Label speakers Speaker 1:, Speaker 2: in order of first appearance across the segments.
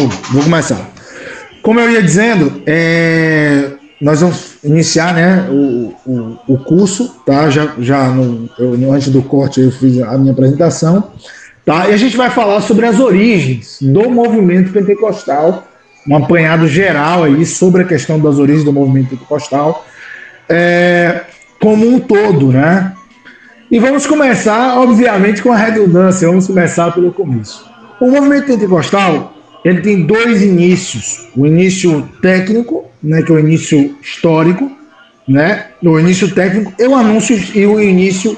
Speaker 1: Vou começar. Como eu ia dizendo, nós vamos iniciar, né, o curso, tá? Antes do corte eu fiz a minha apresentação, tá? E a gente vai falar sobre as origens do movimento pentecostal, um apanhado geral aí sobre a questão das origens do movimento pentecostal, como um todo, né? E vamos começar, obviamente, com a redundância, vamos começar pelo começo. O movimento pentecostal, ele tem dois inícios, o início técnico, né, que é o início histórico, né, o início técnico e o início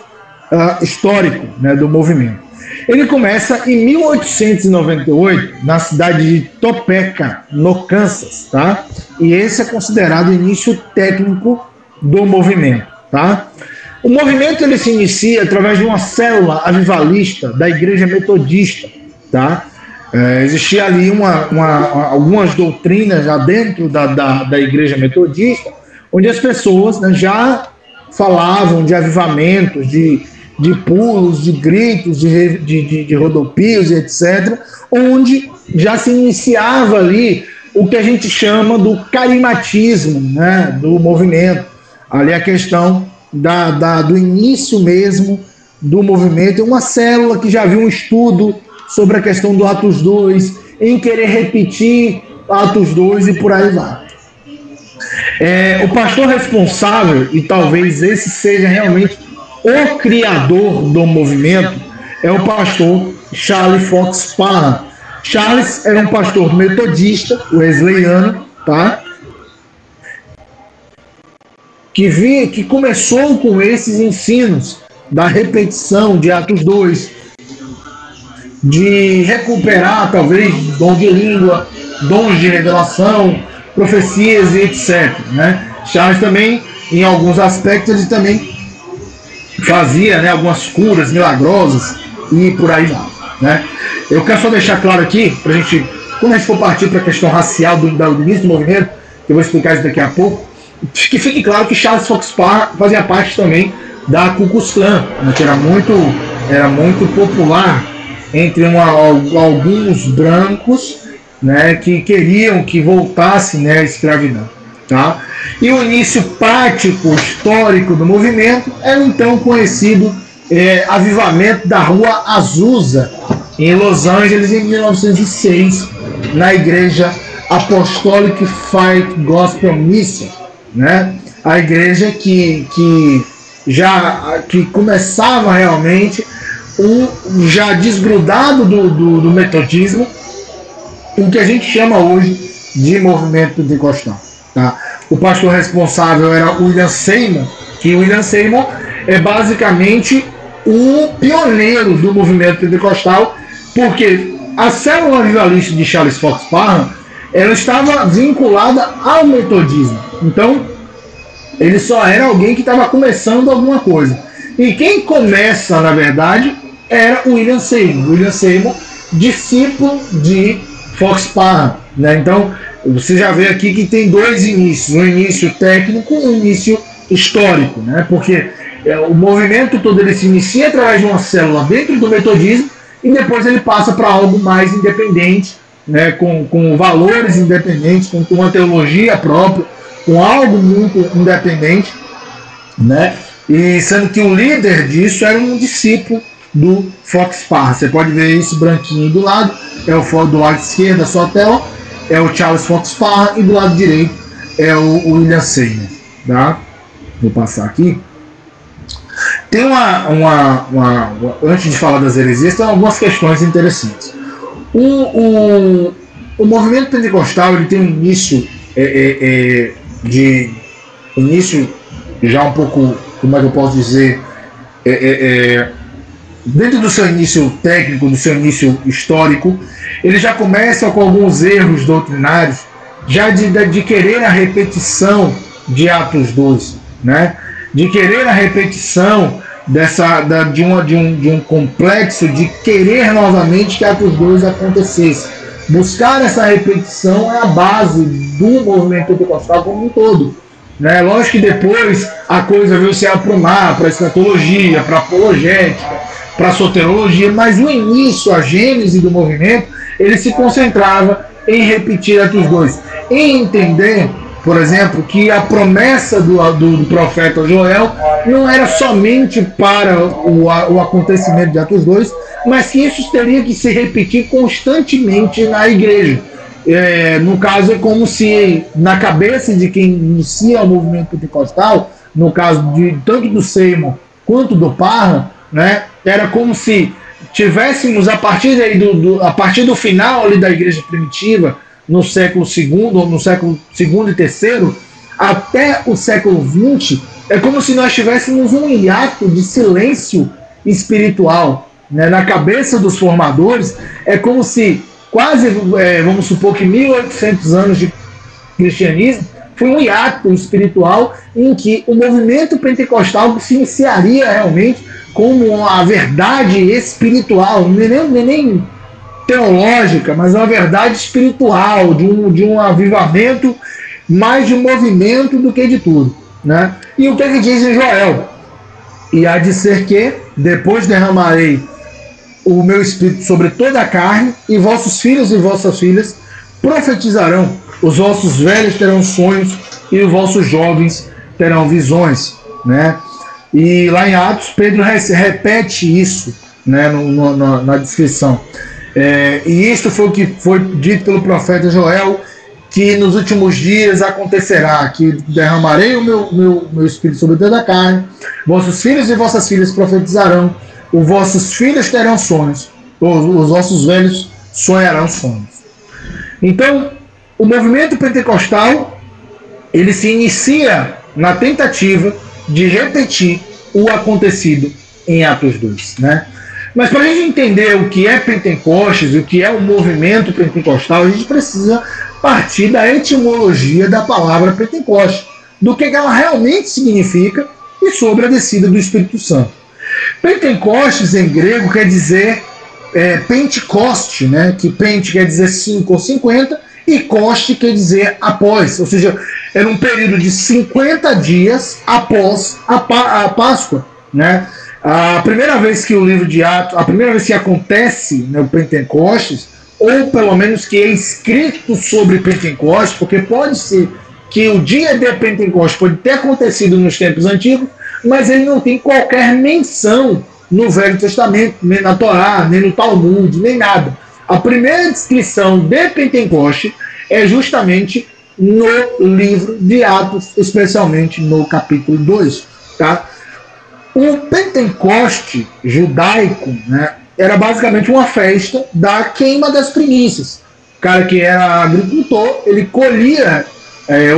Speaker 1: histórico, né, do movimento. Ele começa em 1898, na cidade de Topeka, no Kansas, tá? E esse é considerado o início técnico do movimento, tá? O movimento ele se inicia através de uma célula avivalista da Igreja Metodista, tá? Existia ali algumas doutrinas já dentro da Igreja Metodista, onde as pessoas, né, já falavam de avivamentos, de pulos, de gritos, de rodopios e etc., onde já se iniciava ali o que a gente chama do carismatismo, né, do movimento. Ali a questão do início mesmo do movimento, uma célula que já viu um estudo sobre a questão do Atos 2, em querer repetir Atos 2 e por aí vai. O pastor responsável, e talvez esse seja realmente o criador do movimento, é o pastor Charles Fox Parham. Charles era um pastor metodista, wesleyano, tá? Que começou com esses ensinos da repetição de Atos 2, de recuperar, talvez, dom de língua, dons de revelação, profecias e etc. Né? Charles também, em alguns aspectos, ele também fazia, né, algumas curas milagrosas e por aí vai. Né? Eu quero só deixar claro aqui, pra gente, quando a gente for partir para a questão racial do início do movimento, que eu vou explicar isso daqui a pouco, que fique claro que Charles Fox Parham fazia parte também da Ku Klux Klan, né, que era muito popular entre alguns brancos, né, que queriam que voltasse, né, a escravidão. Tá? E o início prático, histórico do movimento é o então conhecido avivamento da Rua Azusa, em Los Angeles, em 1906, na Igreja Apostolic Faith Gospel Mission, né? A igreja que começava realmente já desgrudado do metodismo, o que a gente chama hoje de movimento pentecostal. Tá? O pastor responsável era William Seymour, que William Seymour é basicamente o pioneiro do movimento pentecostal, porque a célula avivalista de Charles Fox Parham, ela estava vinculada ao metodismo. Então, ele só era alguém que estava começando alguma coisa. E quem começa, na verdade, era o William Seymour. William Seymour, discípulo de Fox Parham. Né? Então, você já vê aqui que tem dois inícios. Um início técnico e um início histórico. Né? Porque o movimento todo ele se inicia através de uma célula dentro do metodismo e depois ele passa para algo mais independente, né? com valores independentes, com uma teologia própria, com algo muito independente, né? E sendo que o líder disso era um discípulo do Fox Parham. Você pode ver esse branquinho do lado, do lado esquerdo da sua tela, é o Charles Fox Parham, e do lado direito é o William Seymour. Tá? Vou passar aqui. Tem antes de falar das heresias, tem algumas questões interessantes. O movimento pentecostal ele tem um início início já um pouco, como é que eu posso dizer, dentro do seu início técnico, do seu início histórico, ele já começa com alguns erros doutrinários, já de querer a repetição de Atos 2, né? De querer a repetição de um complexo de querer novamente que Atos 2 acontecesse. Buscar essa repetição é a base do movimento pentecostal como um todo. Né? Lógico que depois a coisa veio se aprumar para a escatologia, para a apologética, para a soteriologia, mas no início, a gênese do movimento, ele se concentrava em repetir Atos 2? Em entender, por exemplo, que a promessa do profeta Joel não era somente para o acontecimento de Atos 2, mas que isso teria que se repetir constantemente na igreja. No caso, é como se na cabeça de quem inicia o movimento pentecostal, no caso tanto do Seymour quanto do Parham, né, era como se tivéssemos a partir do final ali da igreja primitiva, no século II ou no século II e III, até o século XX, é como se nós tivéssemos um hiato de silêncio espiritual, né? Na cabeça dos formadores, é como se quase, vamos supor que 1800 anos de cristianismo foi um hiato espiritual em que o movimento pentecostal se iniciaria realmente como a verdade espiritual, nem teológica, mas uma verdade espiritual, de um avivamento, mais de um movimento do que de tudo, né? E o que ele diz em Joel? E há de ser que, depois derramarei o meu espírito sobre toda a carne, e vossos filhos e vossas filhas profetizarão, os vossos velhos terão sonhos, e os vossos jovens terão visões, né? E lá em Atos, Pedro repete isso, né, na descrição. E isto foi o que foi dito pelo profeta Joel, que nos últimos dias acontecerá, que derramarei o meu espírito sobre toda a carne, vossos filhos e vossas filhas profetizarão, os vossos filhos terão sonhos, os vossos velhos sonharão sonhos. Então, o movimento pentecostal, ele se inicia na tentativa de repetir o acontecido em Atos 2, né? Mas para a gente entender o que é Pentecostes, o que é o movimento pentecostal, a gente precisa partir da etimologia da palavra Pentecoste, do que ela realmente significa e sobre a descida do Espírito Santo. Pentecostes em grego quer dizer Pentecoste, né? Que Pente quer dizer 5 ou 50 e Coste quer dizer após, ou seja, era um período de 50 dias após a Páscoa, né? A primeira vez que o livro de Atos, a primeira vez que acontece, né, o Pentecostes, ou pelo menos que é escrito sobre Pentecostes, porque pode ser que o dia de Pentecostes pode ter acontecido nos tempos antigos, mas ele não tem qualquer menção no Velho Testamento, nem na Torá, nem no Talmud, nem nada. A primeira descrição de Pentecostes é justamente no livro de Atos, especialmente no capítulo 2, tá? O Pentecoste judaico, né, era basicamente uma festa da queima das primícias. O cara que era agricultor, ele colhia,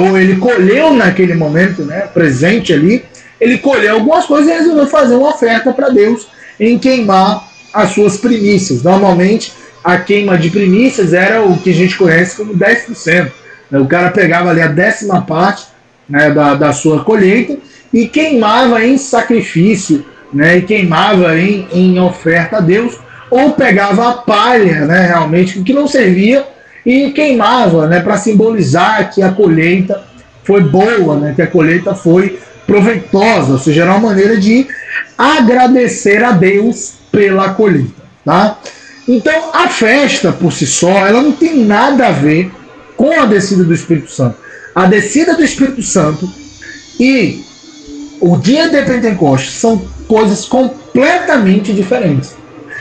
Speaker 1: ou ele colheu naquele momento, né, presente ali, ele colheu algumas coisas e resolveu fazer uma oferta para Deus em queimar as suas primícias. Normalmente, a queima de primícias era o que a gente conhece como 10%. O cara pegava ali a 10ª parte, né, da sua colheita e queimava em sacrifício, né, e queimava em oferta a Deus, ou pegava a palha, né, realmente, que não servia, e queimava, né, para simbolizar que a colheita foi boa, né, que a colheita foi proveitosa, ou seja, era uma maneira de agradecer a Deus pela colheita. Tá? Então, a festa, por si só, ela não tem nada a ver com a descida do Espírito Santo. A descida do Espírito Santo e o dia de Pentecostes são coisas completamente diferentes.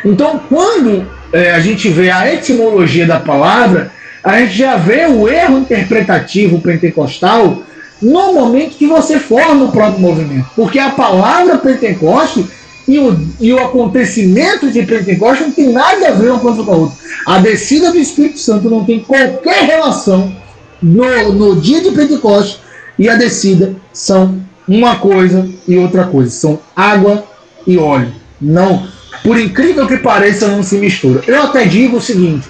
Speaker 1: Então, quando a gente vê a etimologia da palavra, a gente já vê o erro interpretativo pentecostal no momento que você forma o próprio movimento. Porque a palavra Pentecoste e o acontecimento de Pentecostes não tem nada a ver uma coisa com a outra. A descida do Espírito Santo não tem qualquer relação no dia de Pentecostes, e a descida são uma coisa e outra coisa. São água e óleo. Não, por incrível que pareça, não se mistura. Eu até digo o seguinte,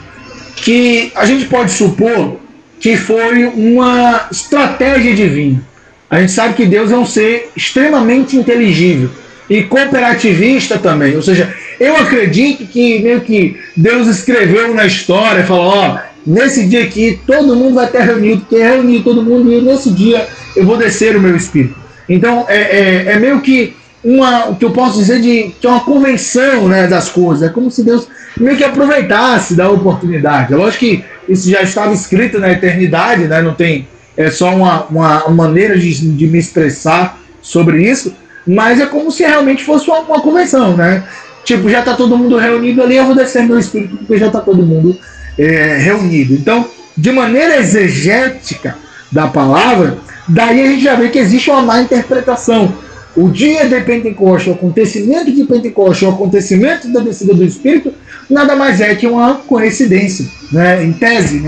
Speaker 1: que a gente pode supor que foi uma estratégia divina. A gente sabe que Deus é um ser extremamente inteligível e cooperativista também. Ou seja, eu acredito que meio que Deus escreveu na história e falou, ó, nesse dia aqui todo mundo vai estar reunido, quer reunir todo mundo, e nesse dia eu vou descer o meu espírito. Então é meio que o que eu posso dizer que é uma convenção, né, das coisas. É como se Deus meio que aproveitasse da oportunidade. É lógico que isso já estava escrito na eternidade, né? Não tem, é só uma maneira de me expressar sobre isso, mas é como se realmente fosse uma convenção, né? Tipo, já está todo mundo reunido ali, eu vou descer meu espírito porque já está todo mundo reunido. Então, de maneira exegética da palavra, daí a gente já vê que existe uma má interpretação. O dia de Pentecostes, o acontecimento de Pentecostes, o acontecimento da descida do Espírito, nada mais é que uma coincidência, né? Em tese,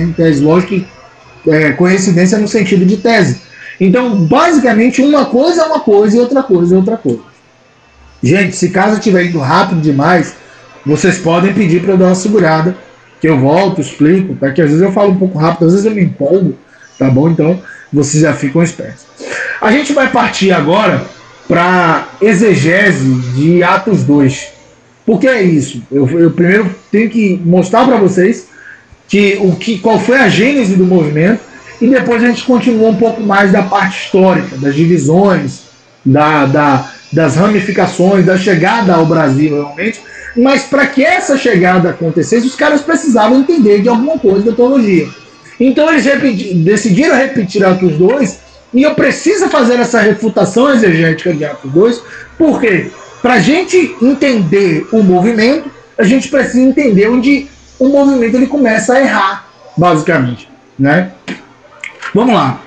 Speaker 1: lógico que coincidência no sentido de tese. Então, basicamente, uma coisa é uma coisa e outra coisa é outra coisa. Gente, se caso estiver indo rápido demais, vocês podem pedir para eu dar uma segurada, que eu volto, explico, tá? Que às vezes eu falo um pouco rápido, às vezes eu me empolgo, tá bom? Então, vocês já ficam espertos. A gente vai partir agora para exegese de Atos 2. Por que é isso? Eu primeiro tenho que mostrar para vocês qual foi a gênese do movimento, e depois a gente continua um pouco mais da parte histórica, das divisões, das ramificações, da chegada ao Brasil realmente. Mas para que essa chegada acontecesse, os caras precisavam entender de alguma coisa da teologia. Então eles decidiram repetir Atos 2, e eu preciso fazer essa refutação exegética de Atos 2, porque para a gente entender o movimento, a gente precisa entender onde o movimento ele começa a errar, basicamente, né? Vamos lá.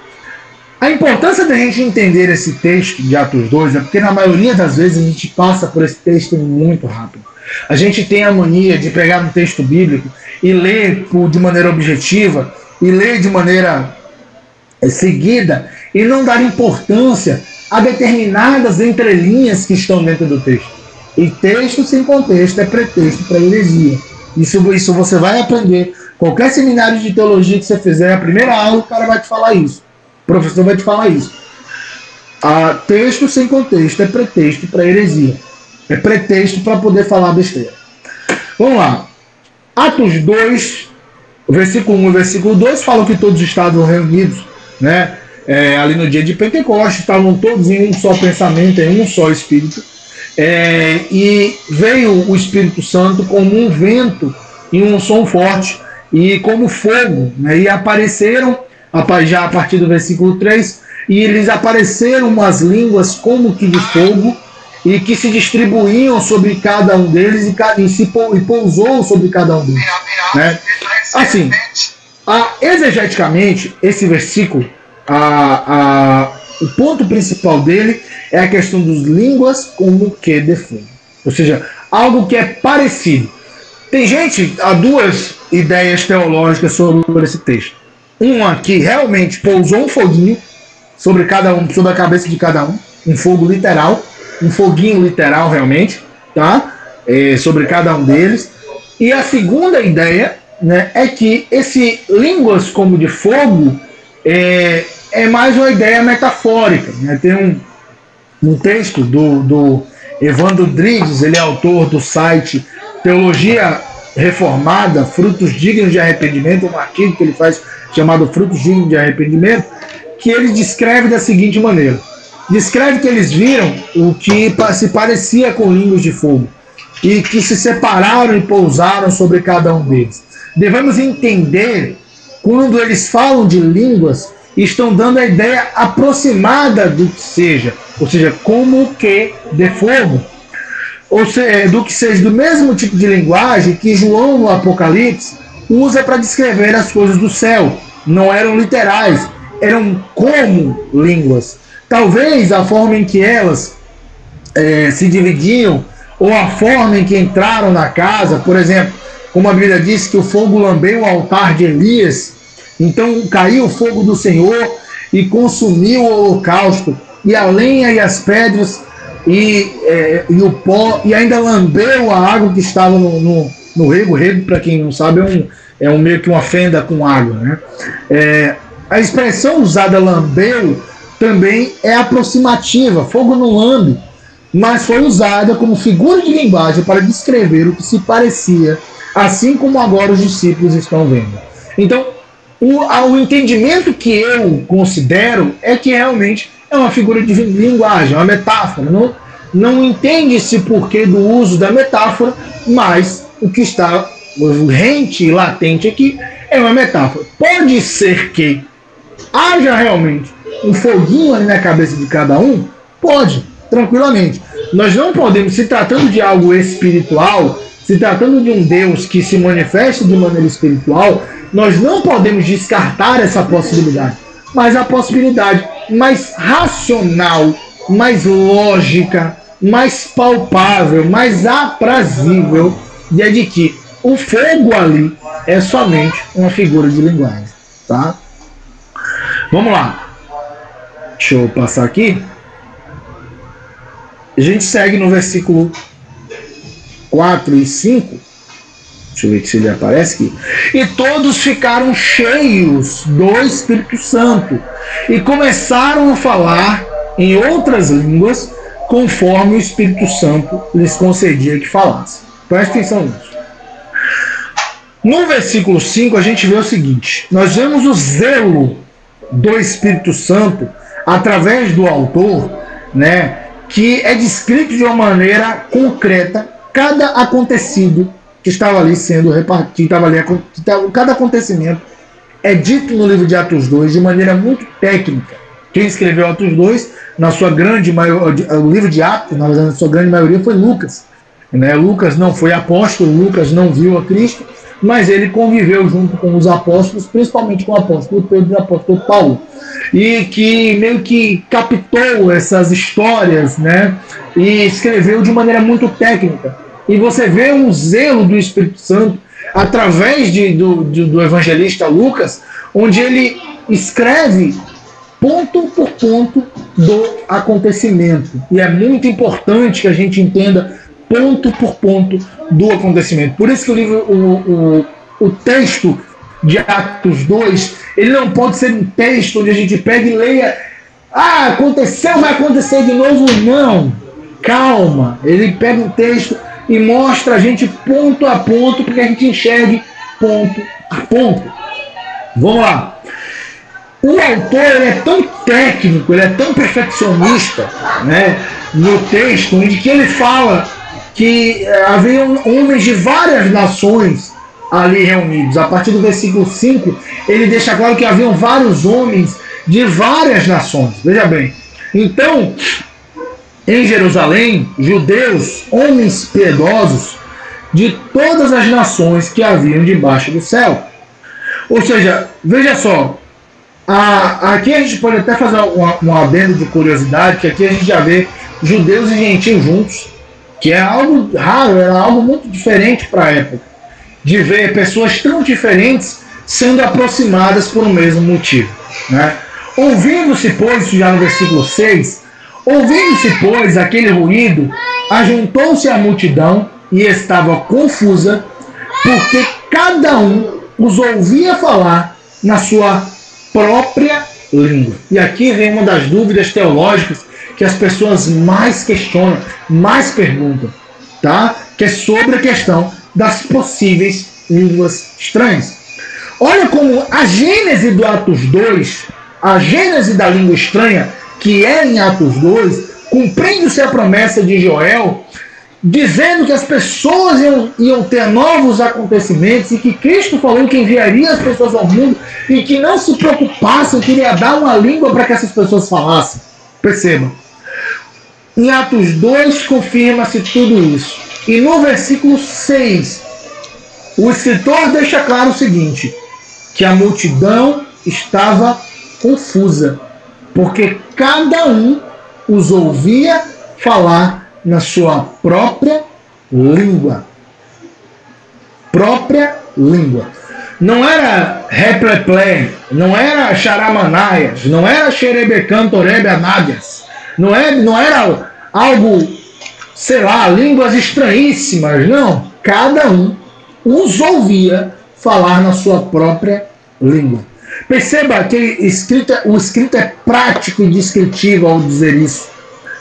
Speaker 1: A importância da gente entender esse texto de Atos 2 é porque na maioria das vezes a gente passa por esse texto muito rápido. A gente tem a mania de pegar um texto bíblico e ler de maneira objetiva, e ler de maneira seguida, e não dar importância a determinadas entrelinhas que estão dentro do texto. E texto sem contexto é pretexto para heresia. Isso você vai aprender. Qualquer seminário de teologia que você fizer, a primeira aula o cara vai te falar isso. O professor vai te falar isso. Texto sem contexto é pretexto para heresia. É pretexto para poder falar besteira. Vamos lá. Atos 2, versículo 1 e versículo 2 falam que todos estavam reunidos, né? Ali no dia de Pentecostes, estavam todos em um só pensamento, em um só Espírito, e veio o Espírito Santo como um vento e um som forte, e como fogo, né? E apareceram, já a partir do versículo 3, e eles apareceram umas línguas como que de fogo, e que se distribuíam sobre cada um deles, e pousou sobre cada um deles, né? Assim, exegeticamente, esse versículo, o ponto principal dele é a questão dos línguas como que de fogo. Ou seja, algo que é parecido. Há duas ideias teológicas sobre esse texto. Uma que realmente pousou um foguinho sobre cada um, sobre a cabeça de cada um fogo literal, um foguinho literal realmente, tá? Sobre cada um deles. E a segunda ideia, né, é que esse línguas como de fogo é mais uma ideia metafórica, né? Tem um texto do Evandro Drides, ele é autor do site Teologia Reformada, Frutos Dignos de Arrependimento, um artigo que ele faz chamado Frutos Dignos de Arrependimento, que ele descreve da seguinte maneira. Descreve que eles viram o que se parecia com línguas de fogo, e que se separaram e pousaram sobre cada um deles. Devemos entender, quando eles falam de línguas, estão dando a ideia aproximada do que seja, ou seja, como que de fogo, ou seja, do que seja do mesmo tipo de linguagem que João no Apocalipse usa para descrever as coisas do céu. Não eram literais, eram como línguas. Talvez a forma em que elas se dividiam, ou a forma em que entraram na casa, por exemplo, como a Bíblia diz que o fogo lambeu o altar de Elias, então caiu o fogo do Senhor e consumiu o holocausto, e a lenha e as pedras, e o pó, e ainda lambeu a água que estava no rego. Rego, para quem não sabe, é meio que uma fenda com água, né? A expressão usada lambeu também é aproximativa. Fogo não lambe, mas foi usada como figura de linguagem para descrever o que se parecia, assim como agora os discípulos estão vendo. Então, o entendimento que eu considero é que realmente é uma figura de linguagem, uma metáfora. Não entende-se o porquê do uso da metáfora, mas o que está rente e latente aqui É uma metáfora. Pode ser que haja realmente um foguinho ali na cabeça de cada um? Pode, tranquilamente. Nós não podemos, se tratando de algo espiritual, se tratando de um Deus que se manifesta de maneira espiritual, nós não podemos descartar essa possibilidade. Mas a possibilidade mais racional, mais lógica, mais palpável, mais aprazível é de que o fogo ali é somente uma figura de linguagem, tá? Vamos lá. Deixa eu passar aqui. A gente segue no versículo 4 e 5. Deixa eu ver se ele aparece aqui. E todos ficaram cheios do Espírito Santo e começaram a falar em outras línguas, conforme o Espírito Santo lhes concedia que falassem. Presta atenção nisso. No versículo 5 a gente vê o seguinte: nós vemos o zelo do Espírito Santo através do autor, né, que é descrito de uma maneira concreta cada acontecido que estava ali sendo repartido, cada acontecimento é dito no livro de Atos 2 de maneira muito técnica. Quem escreveu Atos 2, na sua grande maioria, o livro de Atos, na verdade, na sua grande maioria, foi Lucas. Né? Lucas não foi apóstolo, Lucas não viu a Cristo, mas ele conviveu junto com os apóstolos, principalmente com o apóstolo Pedro e o apóstolo Paulo, e que meio que captou essas histórias, né? E escreveu de maneira muito técnica. E você vê um zelo do Espírito Santo através do evangelista Lucas, onde ele escreve ponto por ponto do acontecimento. E é muito importante que a gente entenda ponto por ponto do acontecimento. Por isso que o texto de Atos 2, ele não pode ser um texto onde a gente pega e leia: ah, aconteceu, vai acontecer de novo. Não, calma. Ele pega um texto e mostra a gente ponto a ponto, para que a gente enxergue ponto a ponto. Vamos lá. O autor é tão técnico, ele é tão perfeccionista, né, no texto, onde que ele fala que haviam homens de várias nações ali reunidos. A partir do versículo 5, ele deixa claro que haviam vários homens de várias nações. Veja bem. Então, em Jerusalém, judeus, homens piedosos de todas as nações que haviam debaixo do céu. Ou seja, veja só, aqui a gente pode até fazer um adendo de curiosidade, que aqui a gente já vê judeus e gentios juntos, que é algo raro, era algo muito diferente para a época, de ver pessoas tão diferentes sendo aproximadas por um mesmo motivo, né? Ouvindo-se, pois, já no versículo 6, ouvindo-se, pois, aquele ruído, ajuntou-se a multidão e estava confusa, porque cada um os ouvia falar na sua própria língua. E aqui vem uma das dúvidas teológicas que as pessoas mais questionam, mais perguntam, tá? Que é sobre a questão das possíveis línguas estranhas. Olha como a gênese do Atos 2, a gênese da língua estranha, que é em Atos 2, cumprindo-se a promessa de Joel, dizendo que as pessoas iam ter novos acontecimentos e que Cristo falou que enviaria as pessoas ao mundo e que não se preocupassem, que ele ia dar uma língua para que essas pessoas falassem. Percebam. Em Atos 2 confirma-se tudo isso. E no versículo 6, o escritor deixa claro o seguinte, que a multidão estava confusa, porque cada um os ouvia falar na sua própria língua. Própria língua. Não era repleplé, não era charamanaias, não era xerebecantorebe anádias, não era algo, sei lá, línguas estranhíssimas, não. Cada um os ouvia falar na sua própria língua. Perceba que o escrito é prático e descritivo ao dizer isso.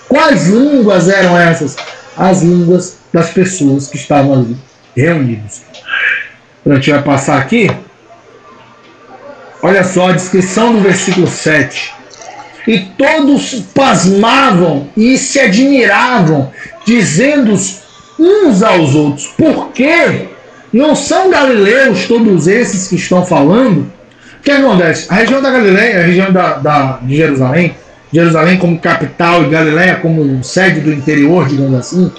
Speaker 1: Quais línguas eram essas? As línguas das pessoas que estavam ali reunidas. A gente vai passar aqui. Olha só a descrição do versículo 7. E todos pasmavam e se admiravam, dizendo uns aos outros: por quê? Não são galileus todos esses que estão falando. O que acontece? A região da Galileia, a região de Jerusalém, Jerusalém como capital e Galileia como sede do interior, digamos assim,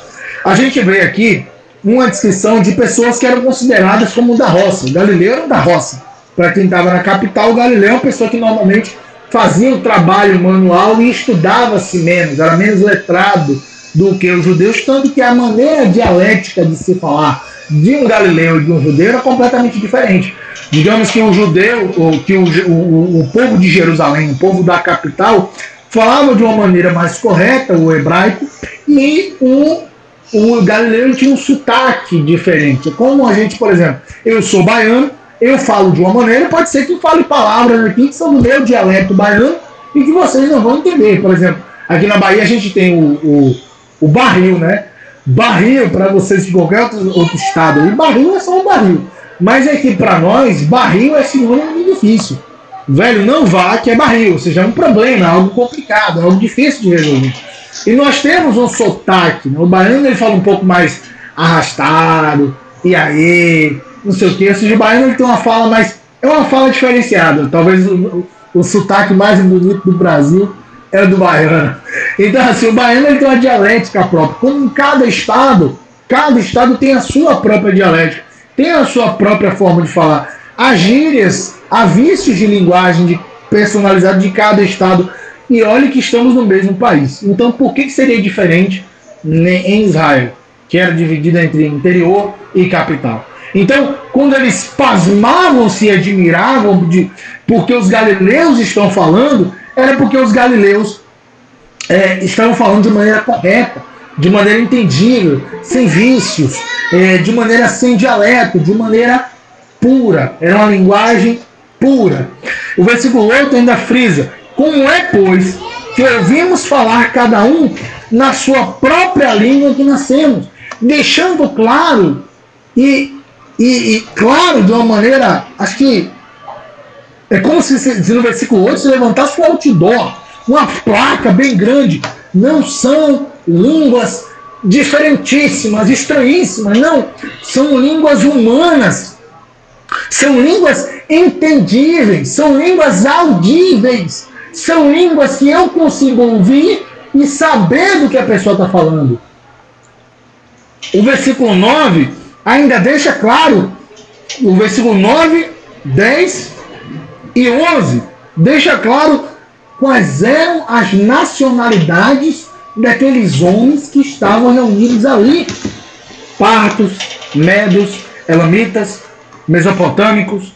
Speaker 1: a gente vê aqui uma descrição de pessoas que eram consideradas como da roça. O galileu era da roça. Para quem estava na capital, o galileu é uma pessoa que normalmente fazia um trabalho manual e estudava-se menos, era menos letrado do que os judeus, tanto que a maneira dialética de se falar de um galileu e de um judeu era completamente diferente. Digamos que o judeu, que o povo de Jerusalém, o povo da capital, falava de uma maneira mais correta, o hebraico, e o galileu tinha um sotaque diferente. Como a gente, por exemplo, eu sou baiano, eu falo de uma maneira, pode ser que eu fale palavras aqui que são do meu dialeto baiano e que vocês não vão entender. Por exemplo, aqui na Bahia a gente tem o barril, né? Barril, para vocês de qualquer outro estado, e barril é só um barril. Mas é que para nós, barril é sinônimo de difícil. Velho, não vá que é barril, ou seja, é um problema, é algo complicado, é algo difícil de resolver. E nós temos um sotaque, né? O baiano ele fala um pouco mais arrastado, e aí, não sei o que. Ou seja, o baiano ele tem uma fala mais, é uma fala diferenciada. Talvez o sotaque mais bonito do Brasil é o do baiano. Então, assim, o baiano ele tem uma dialética própria. Como em cada estado tem a sua própria dialética, tem a sua própria forma de falar. Há gírias, há vícios de linguagem de personalidade de cada estado. E olha que estamos no mesmo país. Então, por que seria diferente em Israel, que era dividida entre interior e capital? Então, quando eles pasmavam, se admiravam porque os galileus estão falando, era porque os galileus estavam falando de maneira correta, de maneira entendível, sem vícios, de maneira sem dialeto, de maneira pura. Era uma linguagem pura. O versículo 8 ainda frisa: como é, pois, que ouvimos falar cada um na sua própria língua que nascemos, deixando claro e claro de uma maneira, acho que é como se no versículo 8 se levantasse um outdoor, uma placa bem grande. Não são línguas diferentíssimas, estranhíssimas, não. São línguas humanas. São línguas entendíveis, são línguas audíveis. São línguas que eu consigo ouvir e saber do que a pessoa está falando. O versículo 9 ainda deixa claro, o versículo 9, 10 e 11, deixa claro quais eram as nacionalidades daqueles homens que estavam reunidos ali. Partos, medos, elamitas, mesopotâmicos,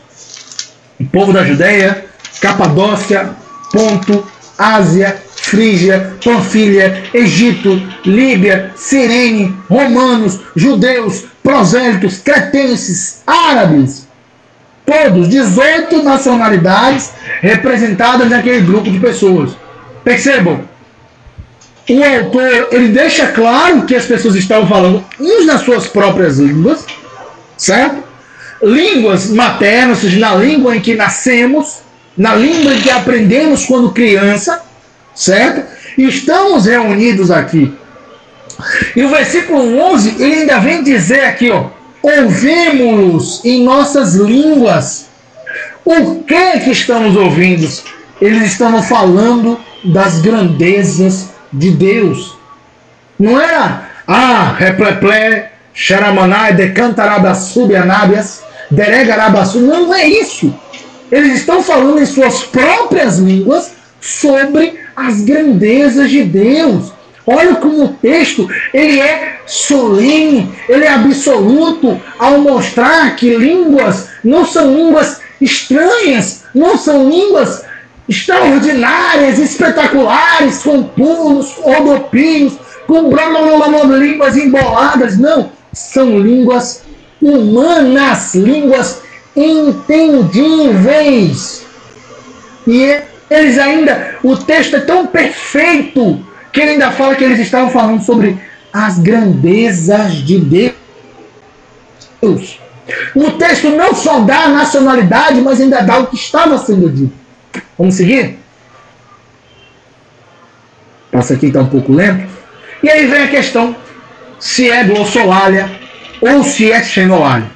Speaker 1: o povo da Judéia, Capadócia, Ponto, Ásia, Frígia, Panfilha, Egito, Líbia, Cirene, romanos, judeus, prosélitos, cretenses, árabes. Todos, 18 nacionalidades representadas naquele grupo de pessoas. Percebam, o autor ele deixa claro que as pessoas estavam falando uns nas suas próprias línguas, certo? Línguas maternas, ou seja, na língua em que nascemos, na língua em que aprendemos quando criança, certo? E estamos reunidos aqui. E o versículo 11, ele ainda vem dizer aqui, ó: ouvimos-los em nossas línguas. O que estamos ouvindo? Eles estavam falando das grandezas de Deus. Não era, repleplé, xaramanai, decantarabassub, anábias, deregarabassub. Não é isso. Eles estão falando em suas próprias línguas sobre as grandezas de Deus. Olha como o texto ele é solene, ele é absoluto ao mostrar que línguas não são línguas estranhas, não são línguas extraordinárias, espetaculares, com pulos, rodopios, com línguas emboladas. Não, são línguas humanas, línguas entendíveis. E eles ainda, o texto é tão perfeito que ele ainda fala que eles estavam falando sobre as grandezas de Deus. O texto não só dá a nacionalidade, mas ainda dá o que estava sendo dito. Vamos seguir? Passa aqui, está um pouco lento. E aí vem a questão se é glossolalia ou se é xenolalia.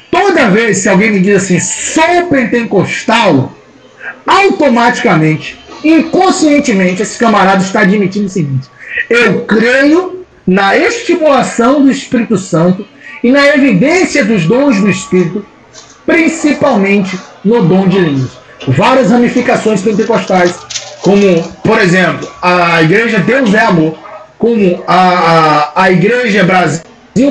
Speaker 1: Toda vez que alguém me diz assim, sou pentecostal, automaticamente, inconscientemente, esse camarada está admitindo o seguinte: eu creio na estimulação do Espírito Santo e na evidência dos dons do Espírito, principalmente no dom de línguas. Várias ramificações pentecostais, como, por exemplo, a Igreja Deus é Amor, como a Igreja Brasil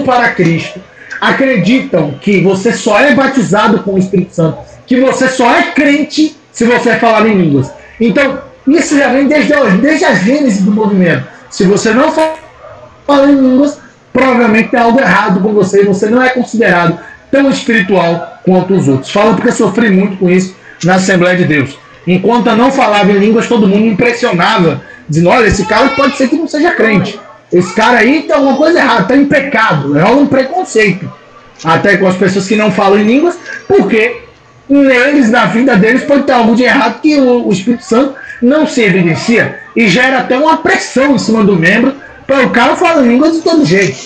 Speaker 1: para Cristo, acreditam que você só é batizado com o Espírito Santo, que você só é crente se você falar em línguas. Então, isso já vem desde a gênese do movimento. Se você não fala em línguas, provavelmente tem algo errado com você e você não é considerado tão espiritual quanto os outros. Falo porque eu sofri muito com isso na Assembleia de Deus. Enquanto eu não falava em línguas, todo mundo me impressionava, dizendo, olha, esse cara pode ser que não seja crente. Esse cara aí tem alguma coisa errada, está em pecado. Rola um preconceito até com as pessoas que não falam em línguas, porque neles, na vida deles, pode ter algo de errado que o Espírito Santo não se evidencia e gera até uma pressão em cima do membro para o cara falar em línguas de todo jeito,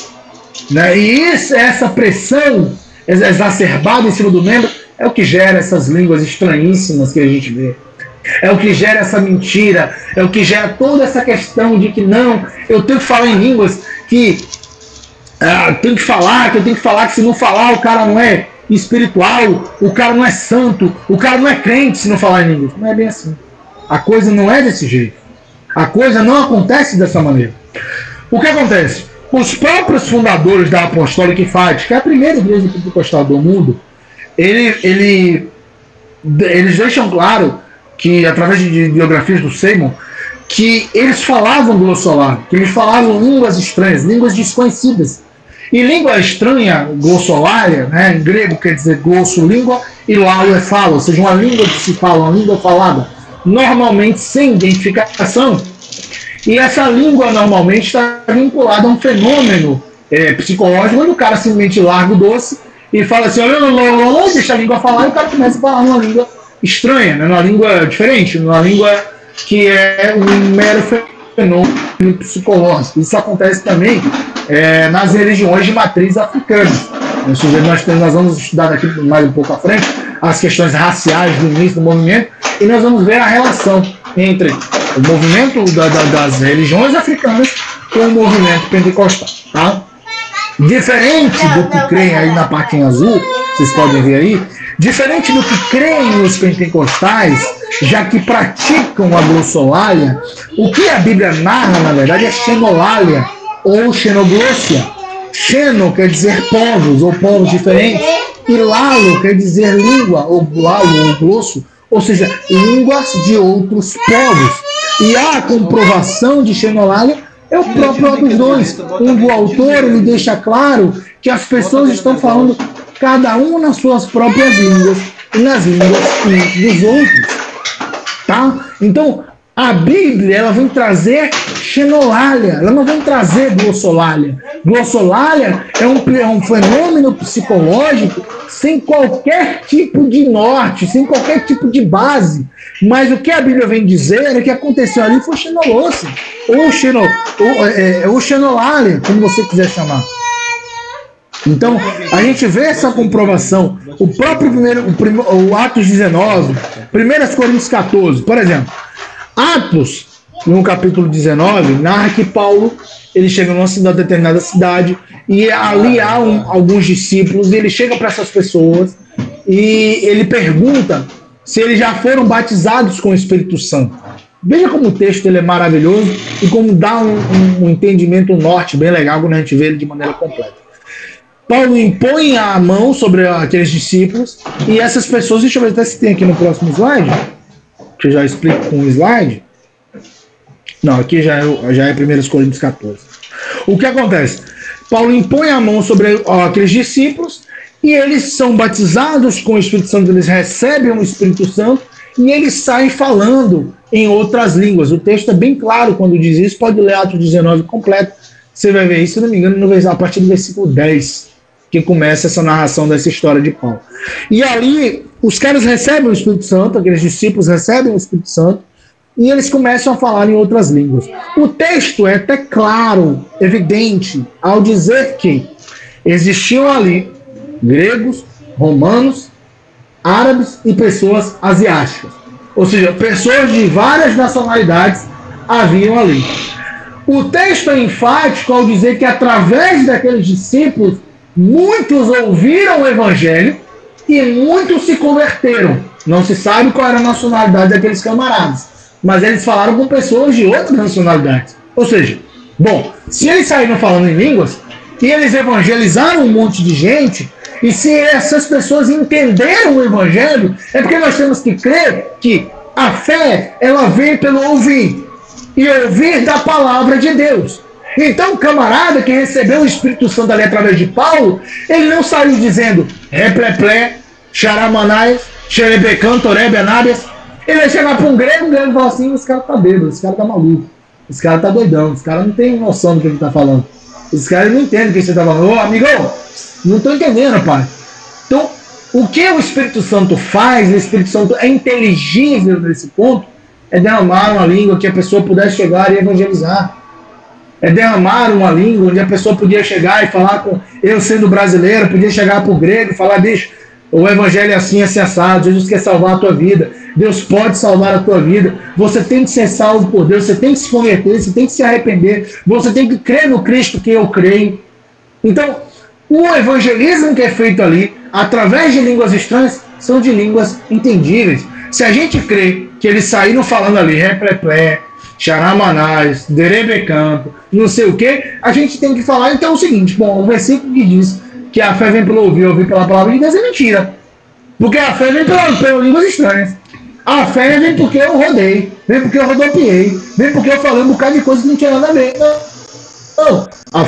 Speaker 1: né? E essa pressão exacerbada em cima do membro é o que gera essas línguas estranhíssimas que a gente vê. É o que gera essa mentira, é o que gera toda essa questão de que não, eu tenho que falar em línguas, que eu tenho que falar que se não falar o cara não é espiritual, o cara não é santo, o cara não é crente se não falar em línguas. Não é bem assim. A coisa não é desse jeito. A coisa não acontece dessa maneira. O que acontece? Os próprios fundadores da Apostólica e Fátima, que é a primeira igreja pentecostal do mundo, eles deixam claro que, através de biografias do Seymour, que eles falavam glossolalia, que eles falavam línguas estranhas, línguas desconhecidas. E língua estranha, glossolalia, né, em grego quer dizer glosso, língua, e lao é fala, ou seja, uma língua que se fala, uma língua falada, normalmente sem identificação. E essa língua normalmente está vinculada a um fenômeno psicológico, quando o cara simplesmente larga o doce e fala assim, deixa a língua falar, e o cara começa a falar uma língua estranha, né, uma língua diferente, uma língua que é um mero fenômeno psicológico. Isso acontece também nas religiões de matriz africana. Nós vamos estudar aqui mais um pouco à frente as questões raciais do início do movimento e nós vamos ver a relação entre o movimento das religiões africanas com o movimento pentecostal. Tá? Diferente do que creem aí na patinha azul, vocês podem ver aí, diferente do que creem os pentecostais, já que praticam a glossolalia, o que a Bíblia narra, na verdade, é xenolalia ou xenoglossia. Xeno quer dizer povos ou povos diferentes, e lalo quer dizer língua, ou lalo ou glosso, ou seja, línguas de outros povos. E a comprovação de xenolalia é o próprio Atos 2, onde o autor ele deixa claro que as pessoas estão falando cada um nas suas próprias línguas e nas línguas dos outros. Tá? Então, a Bíblia ela vem trazer xenolalia, ela não vem trazer glossolalia. Glossolalia é um fenômeno psicológico sem qualquer tipo de norte, sem qualquer tipo de base. Mas o que a Bíblia vem dizer é que aconteceu ali foi xenolossia, ou xenolalia, como você quiser chamar. Então, a gente vê essa comprovação. O próprio o Atos 19, 1 Coríntios 14, por exemplo. Atos, no capítulo 19, narra que Paulo ele chega numa determinada cidade e ali há alguns discípulos e ele chega para essas pessoas e ele pergunta se eles já foram batizados com o Espírito Santo. Veja como o texto ele é maravilhoso e como dá um entendimento, um norte bem legal quando a gente vê ele de maneira completa. Paulo impõe a mão sobre aqueles discípulos e essas pessoas, deixa eu ver até se tem aqui no próximo slide, que eu já explico com um slide. Não, aqui já é 1 Coríntios 14. O que acontece? Paulo impõe a mão sobre aqueles discípulos e eles são batizados com o Espírito Santo, eles recebem o Espírito Santo e eles saem falando em outras línguas. O texto é bem claro quando diz isso, pode ler Atos 19 completo, você vai ver isso, se não me engano, a partir do versículo 10, que começa essa narração dessa história de Paulo. E ali, os caras recebem o Espírito Santo, aqueles discípulos recebem o Espírito Santo, e eles começam a falar em outras línguas. O texto é até claro, evidente, ao dizer que existiam ali gregos, romanos, árabes e pessoas asiáticas. Ou seja, pessoas de várias nacionalidades haviam ali. O texto é enfático ao dizer que através daqueles discípulos, muitos ouviram o evangelho e muitos se converteram. Não se sabe qual era a nacionalidade daqueles camaradas, mas eles falaram com pessoas de outras nacionalidades. Ou seja, bom, se eles saíram falando em línguas e eles evangelizaram um monte de gente, e se essas pessoas entenderam o evangelho, é porque nós temos que crer que a fé, ela vem pelo ouvir, e ouvir da palavra de Deus. Então o camarada que recebeu o Espírito Santo ali através de Paulo, ele não saiu dizendo repleplé, xaramanais, xerebecan, torebe, anábias. Ele ia chegar para um grego e falar assim: esse cara tá bêbado, esse cara tá maluco, esse cara tá doidão, esse cara não tem noção do que ele tá falando, esse cara não entende o que você tá falando. Ô amigão, não tô entendendo, pai. Então, o que o Espírito Santo faz, o Espírito Santo é inteligível nesse ponto, é derramar uma língua que a pessoa pudesse chegar e evangelizar. É derramar uma língua onde a pessoa podia chegar e falar com... Eu, sendo brasileiro, podia chegar para o grego e falar: bicho, o evangelho é assim, é assado, Jesus quer salvar a tua vida, Deus pode salvar a tua vida, você tem que ser salvo por Deus, você tem que se converter, você tem que se arrepender, você tem que crer no Cristo que eu creio. Então, o evangelismo que é feito ali, através de línguas estranhas, são de línguas entendíveis. Se a gente crê que eles saíram falando ali, repleplé, xaramanás, derebecampo, não sei o que, a gente tem que falar então o seguinte: bom, o versículo que diz que a fé vem pelo ouvir, ouvir pela palavra de Deus, é mentira. Porque a fé vem pelas línguas estranhas. A fé vem porque eu rodei, vem porque eu rodopiei, vem porque eu falei um bocado de coisa que não tinha nada a ver. Não. A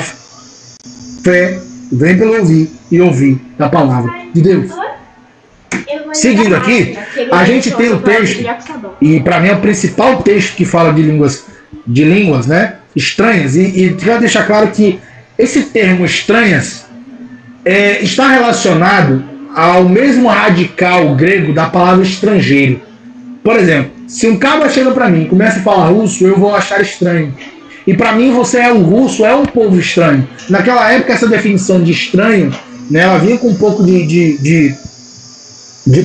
Speaker 1: fé vem pelo ouvir e ouvir da palavra de Deus. Seguindo aqui, a gente tem o texto, e para mim é o principal texto que fala de línguas, né, estranhas, e já deixar claro que esse termo estranhas está relacionado ao mesmo radical grego da palavra estrangeiro. Por exemplo, se um cara chega para mim e começa a falar russo, eu vou achar estranho. E para mim você é um russo, é um povo estranho. Naquela época essa definição de estranho, né, ela vinha com um pouco de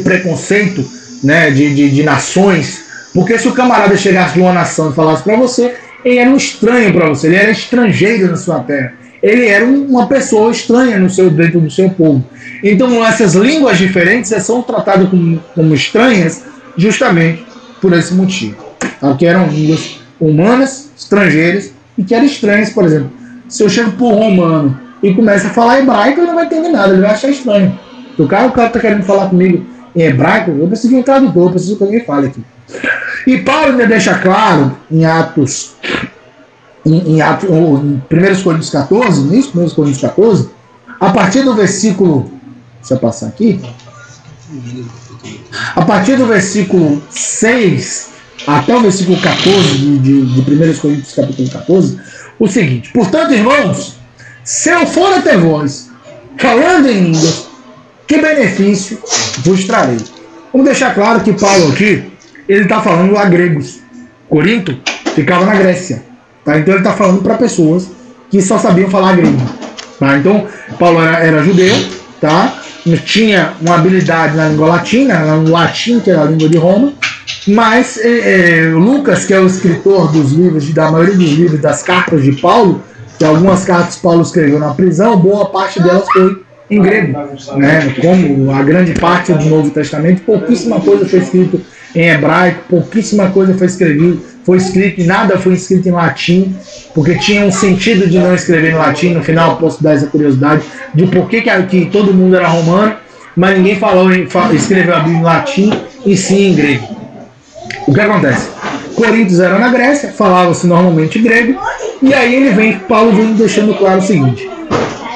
Speaker 1: preconceito, né, de nações, porque se o camarada chegasse de uma nação e falasse para você, ele era um estranho para você, ele era estrangeiro na sua terra, ele era uma pessoa estranha dentro do seu povo. Então essas línguas diferentes são tratadas como estranhas justamente por esse motivo, tá? Que eram línguas humanas, estrangeiras, e que eram estranhas. Por exemplo, se eu chego para o romano e começo a falar hebraico, ele não vai entender nada, ele vai achar estranho. O cara está querendo falar comigo em hebraico, eu preciso de um tradutor, eu preciso que alguém fale aqui. E Paulo ainda deixa claro em Atos, em 1 Coríntios 14, nisso, 1 Coríntios 14, a partir do versículo, deixa eu passar aqui, a partir do versículo 6 até o versículo 14 de 1 Coríntios capítulo 14, o seguinte: portanto, irmãos, se eu for até vós, falando em línguas, que benefício vos trarei? Vamos deixar claro que Paulo aqui, ele está falando a gregos. Corinto ficava na Grécia, tá? Então ele está falando para pessoas que só sabiam falar grego, tá? Então Paulo era judeu, tá? Tinha uma habilidade na língua latina, no latim, que era a língua de Roma, mas Lucas, que é o escritor dos livros, da maioria dos livros das cartas de Paulo, que algumas cartas Paulo escreveu na prisão, boa parte delas foi em grego, né? Como a grande parte do Novo Testamento, pouquíssima coisa foi escrito em hebraico, pouquíssima coisa foi escrito e nada foi escrito em latim, porque tinha um sentido de não escrever em latim. No final eu posso dar essa curiosidade de por que todo mundo era romano, mas ninguém escreveu a Bíblia em latim e sim em grego. O que acontece? Coríntios era na Grécia, falava-se normalmente grego, e aí Paulo vem deixando claro o seguinte: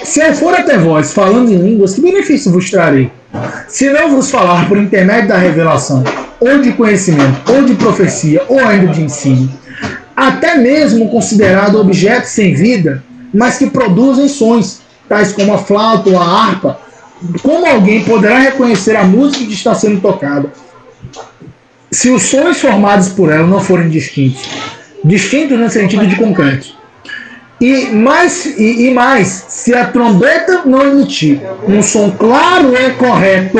Speaker 1: se eu for até vós falando em línguas, que benefício vos trarei? Se não vos falar por intermédio da revelação, ou de conhecimento, ou de profecia, ou ainda de ensino, até mesmo considerado objetos sem vida, mas que produzem sons, tais como a flauta ou a harpa, como alguém poderá reconhecer a música que está sendo tocada, se os sons formados por ela não forem distintos? Distintos no sentido de concreto. E mais, se a trombeta não emitir um som claro e correto,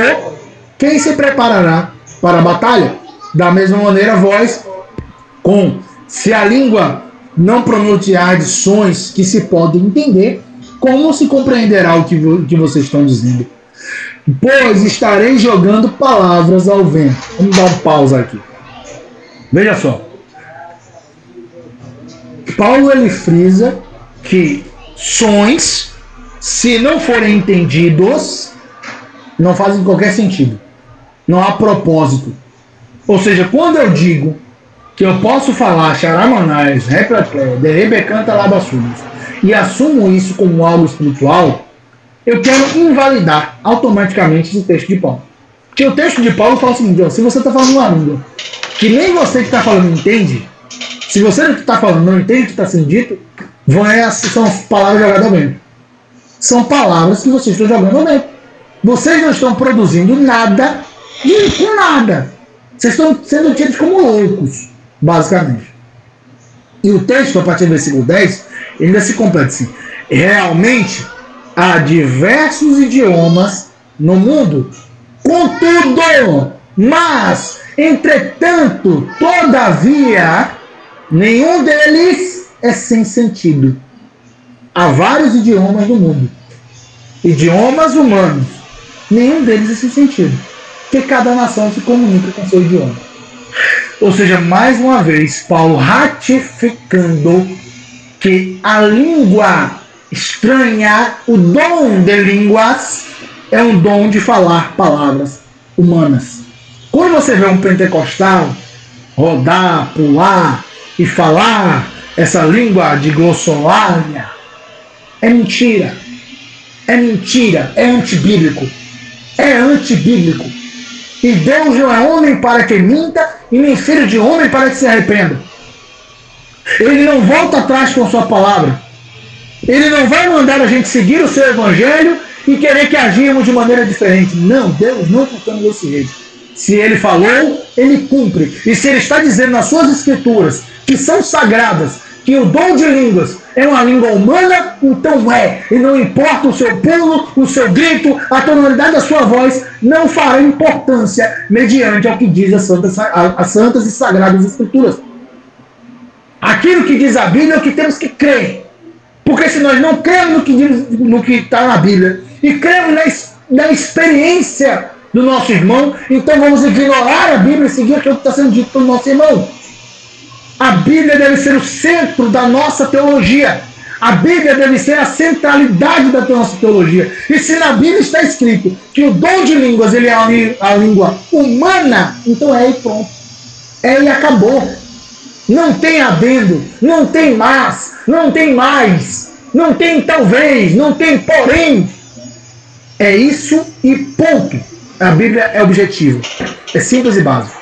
Speaker 1: quem se preparará para a batalha? Da mesma maneira, vós, se a língua não pronunciar de sons que se podem entender, como se compreenderá o que vocês estão dizendo? Pois estarei jogando palavras ao vento. Vamos dar um pausa aqui. Veja só. Paulo ele frisa que sons, se não forem entendidos, não fazem qualquer sentido. Não há propósito. Ou seja, quando eu digo que eu posso falar Charamanais, Replaté, Derebecanta Labassumas, e assumo isso como algo espiritual, eu quero invalidar automaticamente esse texto de Paulo. Porque o texto de Paulo fala o seguinte: ó, se você está falando uma língua que nem você que está falando entende, se você que está falando não entende o que está sendo dito, são palavras jogadas ao vento. São palavras que vocês estão jogando ao vento. Vocês não estão produzindo nada com nada. Vocês estão sendo tidos como loucos, basicamente. E o texto, a partir do versículo 10, ainda se completa assim: realmente há diversos idiomas no mundo, contudo, mas, entretanto, todavia, nenhum deles é sem sentido. Há vários idiomas no mundo, idiomas humanos, nenhum deles é sem sentido, porque cada nação se comunica com seu idioma. Ou seja, mais uma vez, Paulo ratificando que a língua estranha, o dom de línguas, é um dom de falar palavras humanas. Quando você vê um pentecostal rodar, pular e falar essa língua de glossolalia, é mentira. É mentira, é antibíblico. É antibíblico. E Deus não é homem para que minta, e nem filho de homem para que se arrependa. Ele não volta atrás com a sua palavra. Ele não vai mandar a gente seguir o seu evangelho e querer que agimos de maneira diferente. Não, Deus não funciona desse jeito. Se ele falou, ele cumpre. E se ele está dizendo nas suas escrituras, que são sagradas, que o dom de línguas é uma língua humana, então é. E não importa o seu pulo, o seu grito, a tonalidade da sua voz, não fará importância mediante ao que diz as santas e sagradas escrituras. Aquilo que diz a Bíblia é o que temos que crer. Porque se nós não cremos no que está na Bíblia e cremos na experiência do nosso irmão, então vamos ignorar a Bíblia e seguir aquilo que está sendo dito pelo nosso irmão. A Bíblia deve ser o centro da nossa teologia. A Bíblia deve ser a centralidade da nossa teologia. E se na Bíblia está escrito que o dom de línguas ele é a língua humana, então é e pronto. É e acabou. Não tem adendo, não tem mas, não tem mais, não tem talvez, não tem porém. É isso e ponto. A Bíblia é objetivo. É simples e básico.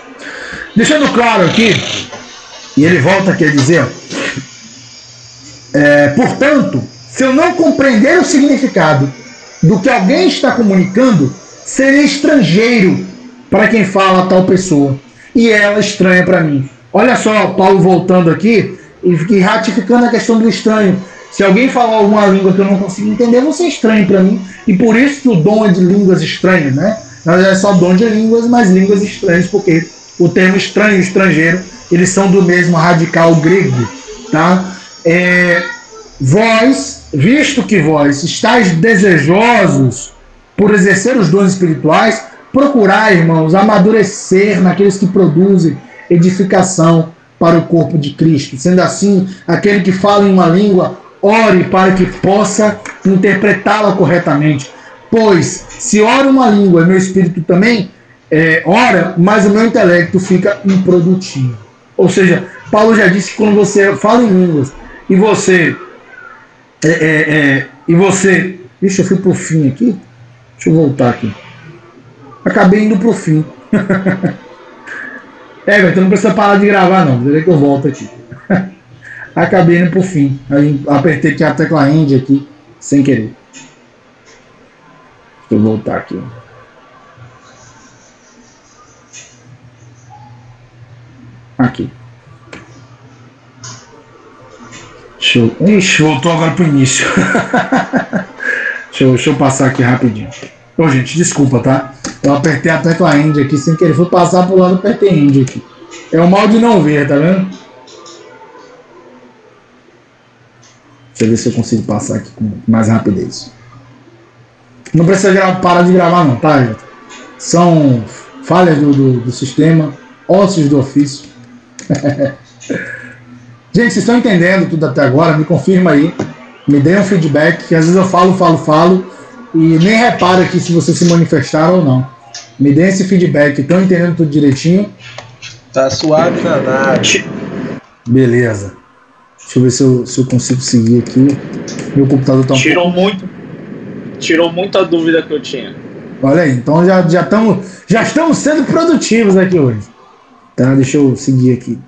Speaker 1: Deixando claro aqui, e ele volta aqui a dizer, portanto, se eu não compreender o significado do que alguém está comunicando, serei estrangeiro para quem fala a tal pessoa, e ela estranha para mim. Olha só, Paulo voltando aqui e ratificando a questão do estranho. Se alguém falar alguma língua que eu não consigo entender, você é estranho para mim. E por isso que o dom é de línguas estranhas, né? Não é só dom de línguas, mas línguas estranhas, porque o termo estranho e estrangeiro, eles são do mesmo radical grego, tá? Vós, visto que vós estáis desejosos por exercer os dons espirituais, procurai, irmãos, amadurecer naqueles que produzem edificação para o corpo de Cristo. Sendo assim, aquele que fala em uma língua, ore para que possa interpretá-la corretamente. Pois, se ora uma língua e meu espírito também ora, mas o meu intelecto fica improdutivo. Ou seja, Paulo já disse que quando você fala em línguas e você... Deixa eu fui pro fim aqui. Deixa eu voltar aqui. Acabei indo pro fim. Então não precisa parar de gravar não. Deixa que eu volto aqui. Acabei indo pro fim. Aí apertei aqui a tecla End aqui, sem querer. Deixa eu voltar aqui. Aqui. Ixi, voltou agora pro início. deixa eu passar aqui rapidinho. Ô, gente, desculpa, tá? Eu apertei a tecla End aqui sem querer. Fui passar pro lado, apertei End aqui. É o mal de não ver, tá vendo? Deixa eu ver se eu consigo passar aqui com mais rapidez. Não precisa parar de gravar não, tá, gente? São falhas do sistema, ócios do ofício. Gente, vocês estão entendendo tudo até agora? Me confirma aí. Me dê um feedback, que às vezes eu falo e nem reparo aqui se vocês se manifestaram ou não. Me dê esse feedback. Estão entendendo tudo direitinho?
Speaker 2: Tá suave na nave.
Speaker 1: Beleza. Deixa eu ver se eu consigo seguir aqui. Meu computador tá
Speaker 3: Tirou muita dúvida que eu tinha.
Speaker 1: Olha aí, então já estamos sendo produtivos aqui hoje. Tá, deixa eu seguir aqui.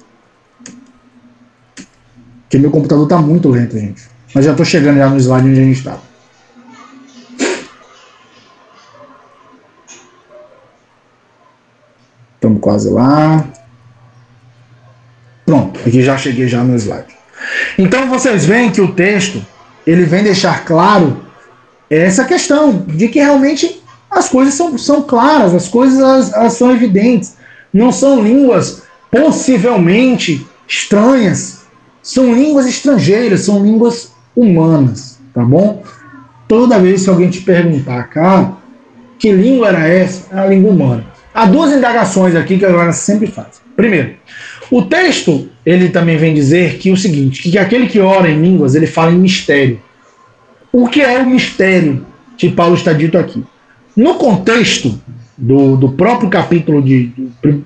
Speaker 1: Porque meu computador tá muito lento, gente. Mas já tô chegando já no slide onde a gente tá. Estamos quase lá. Pronto, aqui já cheguei já no slide. Então vocês veem que o texto, ele vem deixar claro essa questão de que realmente as coisas são claras, as coisas elas são evidentes. Não são línguas possivelmente estranhas, são línguas estrangeiras, são línguas humanas, tá bom? Toda vez que alguém te perguntar, cara, que língua era essa? É a língua humana. Há duas indagações aqui que a galera sempre faz. Primeiro, o texto, ele também vem dizer que o seguinte, que aquele que ora em línguas, ele fala em mistério. O que é o mistério que Paulo está dito aqui? No contexto do próprio capítulo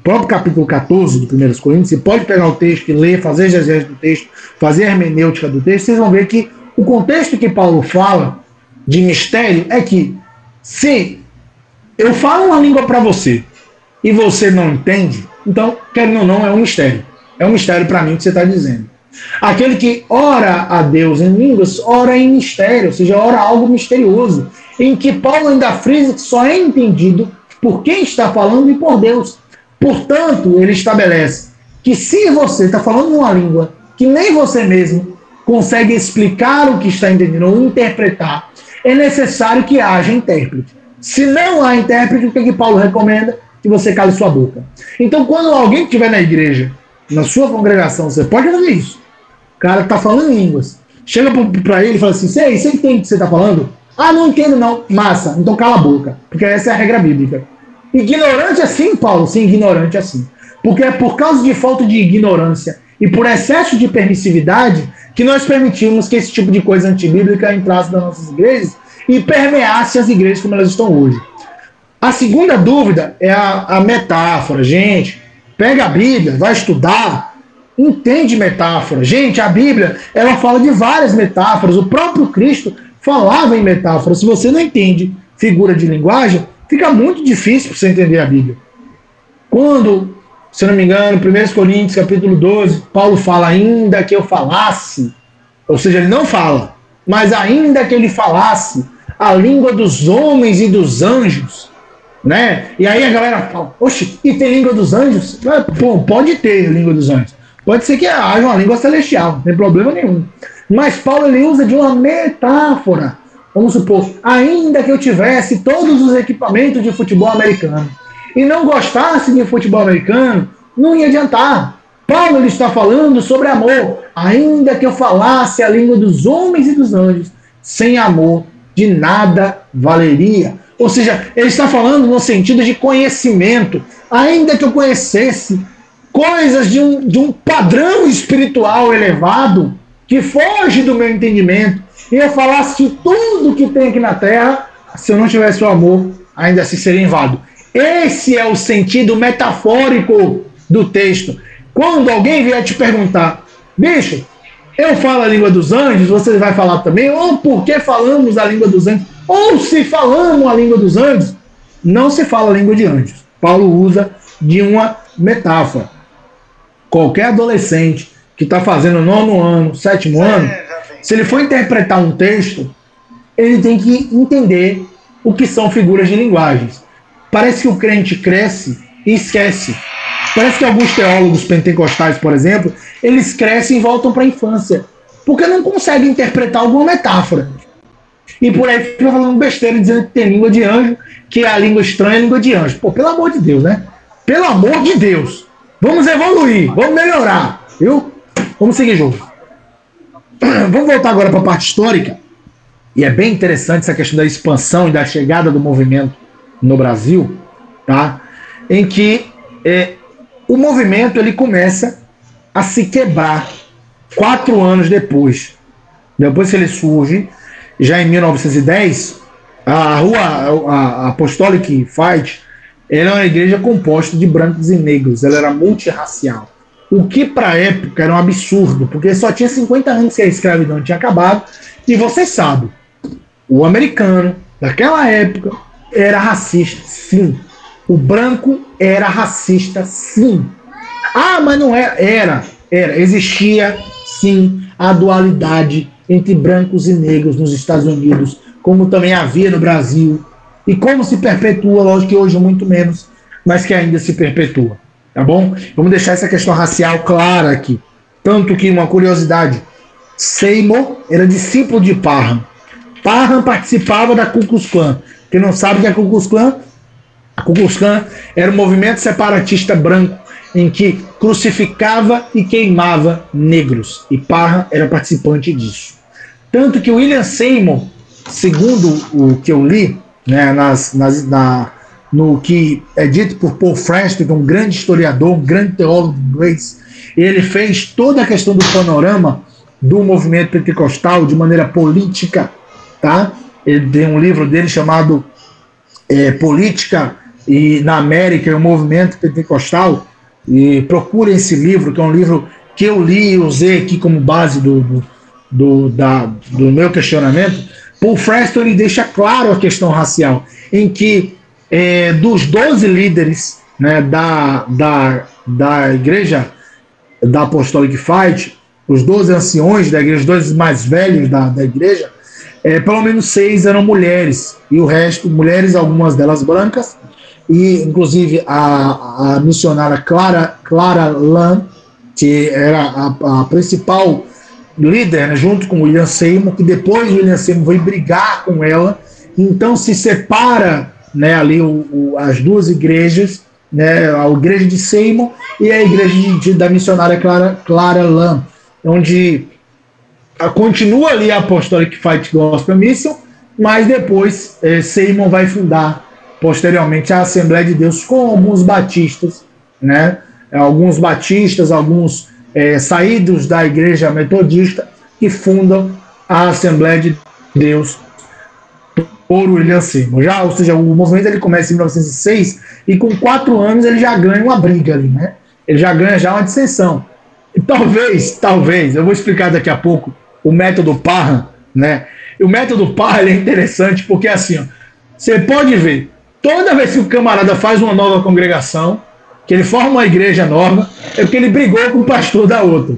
Speaker 1: próprio capítulo 14 de 1 Coríntios, você pode pegar o texto e ler, fazer exegese do texto, fazer a hermenêutica do texto, vocês vão ver que o contexto que Paulo fala de mistério é que se eu falo uma língua para você e você não entende, então, querendo ou não, é um mistério. É um mistério para mim o que você está dizendo. Aquele que ora a Deus em línguas, ora em mistério, ou seja, ora algo misterioso, em que Paulo ainda frisa que só é entendido por quem está falando e por Deus. Portanto, ele estabelece que se você está falando uma língua que nem você mesmo consegue explicar o que está entendendo ou interpretar, é necessário que haja intérprete. Se não há intérprete, o que Paulo recomenda? Que você cale sua boca. Então, quando alguém estiver na igreja, na sua congregação, você pode fazer isso. O cara está falando em línguas. Chega para ele e fala assim, você entende o que você está falando? Ah, não entendo não. Massa, então cala a boca. Porque essa é a regra bíblica. Ignorante assim, Paulo? Sim, ignorante assim. Porque é por causa de falta de ignorância e por excesso de permissividade que nós permitimos que esse tipo de coisa antibíblica entrasse nas nossas igrejas e permeasse as igrejas como elas estão hoje. A segunda dúvida é a metáfora. Gente, pega a Bíblia, vai estudar, entende metáfora. Gente, a Bíblia, ela fala de várias metáforas. O próprio Cristo falava em metáfora. Se você não entende figura de linguagem, fica muito difícil para você entender a Bíblia. Quando, se eu não me engano, 1 Coríntios, capítulo 12, Paulo fala, ainda que eu falasse, ou seja, ele não fala, mas ainda que ele falasse a língua dos homens e dos anjos, né? E aí a galera fala, oxe, e tem língua dos anjos? Pô, pode ter língua dos anjos. Pode ser que haja uma língua celestial, não tem problema nenhum. Mas Paulo ele usa de uma metáfora. Vamos supor, ainda que eu tivesse todos os equipamentos de futebol americano e não gostasse de futebol americano, não ia adiantar. Paulo ele está falando sobre amor. Ainda que eu falasse a língua dos homens e dos anjos, sem amor, de nada valeria. Ou seja, ele está falando no sentido de conhecimento. Ainda que eu conhecesse coisas de um padrão espiritual elevado, que foge do meu entendimento, e eu falasse de tudo que tem aqui na Terra, se eu não tivesse o amor, ainda assim seria inválido. Esse é o sentido metafórico do texto. Quando alguém vier te perguntar, bicho, eu falo a língua dos anjos, você vai falar também? Ou por que falamos a língua dos anjos? Ou se falamos a língua dos anjos, não se fala a língua de anjos. Paulo usa de uma metáfora. Qualquer adolescente que está fazendo 9º ano, 7º ano, se ele for interpretar um texto, ele tem que entender o que são figuras de linguagens. Parece que o crente cresce e esquece. Parece que alguns teólogos pentecostais, por exemplo, eles crescem e voltam para a infância. porque não consegue interpretar alguma metáfora. E por aí fica falando besteira, dizendo que tem língua de anjo, que a língua estranha é a língua de anjo. Pô, pelo amor de Deus, né? Pelo amor de Deus. Vamos evoluir, vamos melhorar, viu? Vamos seguir junto. Vamos voltar agora para a parte histórica. E é bem interessante essa questão da expansão e da chegada do movimento no Brasil, tá? Em que o movimento ele começa a se quebrar 4 anos depois. Depois que ele surge, já em 1910, a Rua Apostolic Fight era uma igreja composta de brancos e negros, ela era multirracial. O que para a época era um absurdo, porque só tinha 50 anos que a escravidão tinha acabado, e vocês sabem, o americano daquela época era racista, sim. O branco era racista, sim. Ah, mas não era. Existia, sim, a dualidade entre brancos e negros nos Estados Unidos, como também havia no Brasil, e como se perpetua, lógico que hoje muito menos, mas que ainda se perpetua, tá bom? Vamos deixar essa questão racial clara aqui. Tanto que, uma curiosidade, Seymour era discípulo de Parham. Parham participava da Ku Klux Klan. Quem não sabe o que é a Ku Klux Klan? A Ku Klux Klan era um movimento separatista branco em que crucificava e queimava negros. E Parham era participante disso. Tanto que William Seymour, segundo o que eu li, né, no que é dito por Paul Freston, que é um grande historiador, um grande teólogo inglês, ele fez toda a questão do panorama do movimento pentecostal de maneira política, tá? Ele tem um livro dele chamado Política na América e o Movimento Pentecostal, e procurem esse livro, que é um livro que eu li e usei aqui como base do meu questionamento. Paul Freston ele deixa claro a questão racial, em que dos 12 líderes, né, da igreja da Apostolic Fight, os 12 anciões da igreja, os 12 mais velhos da igreja, pelo menos 6 eram mulheres, e o resto, mulheres, algumas delas brancas, e inclusive a missionária Clara Lam, que era a principal líder, né, junto com William Seymour, que depois William Seymour veio brigar com ela, então se separa, né, ali as duas igrejas, né, a igreja de Seymour e a igreja da missionária Clara Lam, onde continua ali a Apostolic Fight Gospel Mission, mas depois Seymour vai fundar posteriormente a Assembleia de Deus com alguns batistas, né, alguns saídos da igreja metodista, que fundam a Assembleia de Deus por William Seymour. Ou seja, o movimento ele começa em 1906 e com 4 anos ele já ganha uma briga ali, né? Ele já ganha uma dissensão. E talvez, eu vou explicar daqui a pouco o método Parham, né? E o método Parham ele é interessante porque assim, ó, você pode ver, toda vez que o camarada faz uma nova congregação, que ele forma uma igreja nova, é porque ele brigou com o pastor da outra.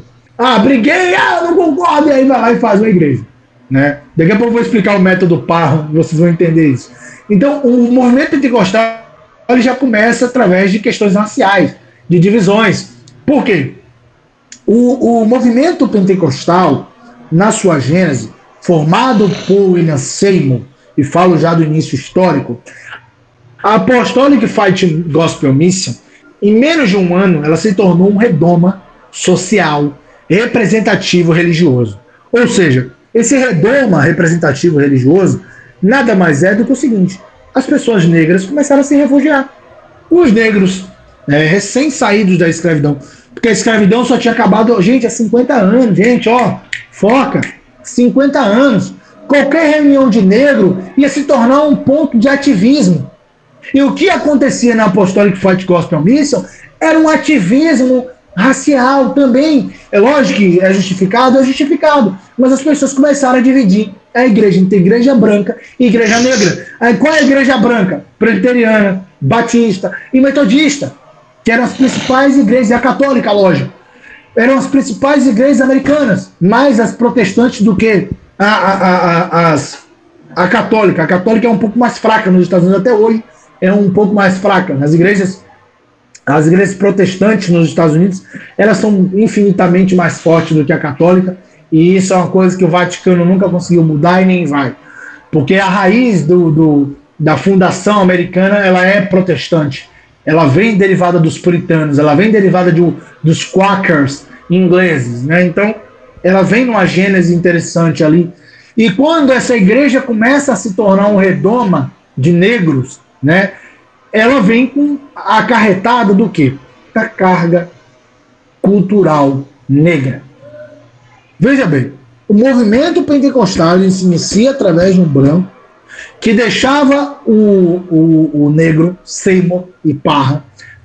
Speaker 1: Briguei, não concordo, e aí vai lá e faz uma igreja, né? Daqui a pouco eu vou explicar o método Parham, vocês vão entender isso. Então, o movimento pentecostal ele já começa através de questões raciais, de divisões. Por quê? O movimento pentecostal, na sua gênese, formado por William Seymour, e falo já do início histórico, a Apostolic Fight Gospel Mission, em menos de um ano, ela se tornou um redoma social, representativo religioso. Ou seja, esse redoma representativo religioso nada mais é do que o seguinte: as pessoas negras começaram a se refugiar. Os negros recém-saídos da escravidão, porque a escravidão só tinha acabado, gente, há 50 anos, gente, foca, 50 anos. Qualquer reunião de negro ia se tornar um ponto de ativismo. E o que acontecia na Apostolic Fight Gospel Mission era um ativismo racial também. É lógico que é justificado, mas as pessoas começaram a dividir a igreja entre igreja branca e igreja negra. Aí, qual é a igreja branca? Presbiteriana, batista e metodista, que eram as principais igrejas, e a católica, lógico. Eram as principais igrejas americanas, mais as protestantes do que a católica. A católica é um pouco mais fraca nos Estados Unidos até hoje, é um pouco mais fraca. As igrejas protestantes nos Estados Unidos, elas são infinitamente mais fortes do que a católica, E isso é uma coisa que o Vaticano nunca conseguiu mudar e nem vai. Porque a raiz da fundação americana, ela é protestante. Ela vem derivada dos puritanos, ela vem derivada dos Quakers ingleses, né? Então, ela vem numa gênese interessante ali. E quando essa igreja começa a se tornar um redoma de negros, né? Ela vem com a acarretada do quê? Da carga cultural negra. Veja bem, o movimento pentecostal ele se inicia através de um branco que deixava o negro, Seymour e Parham.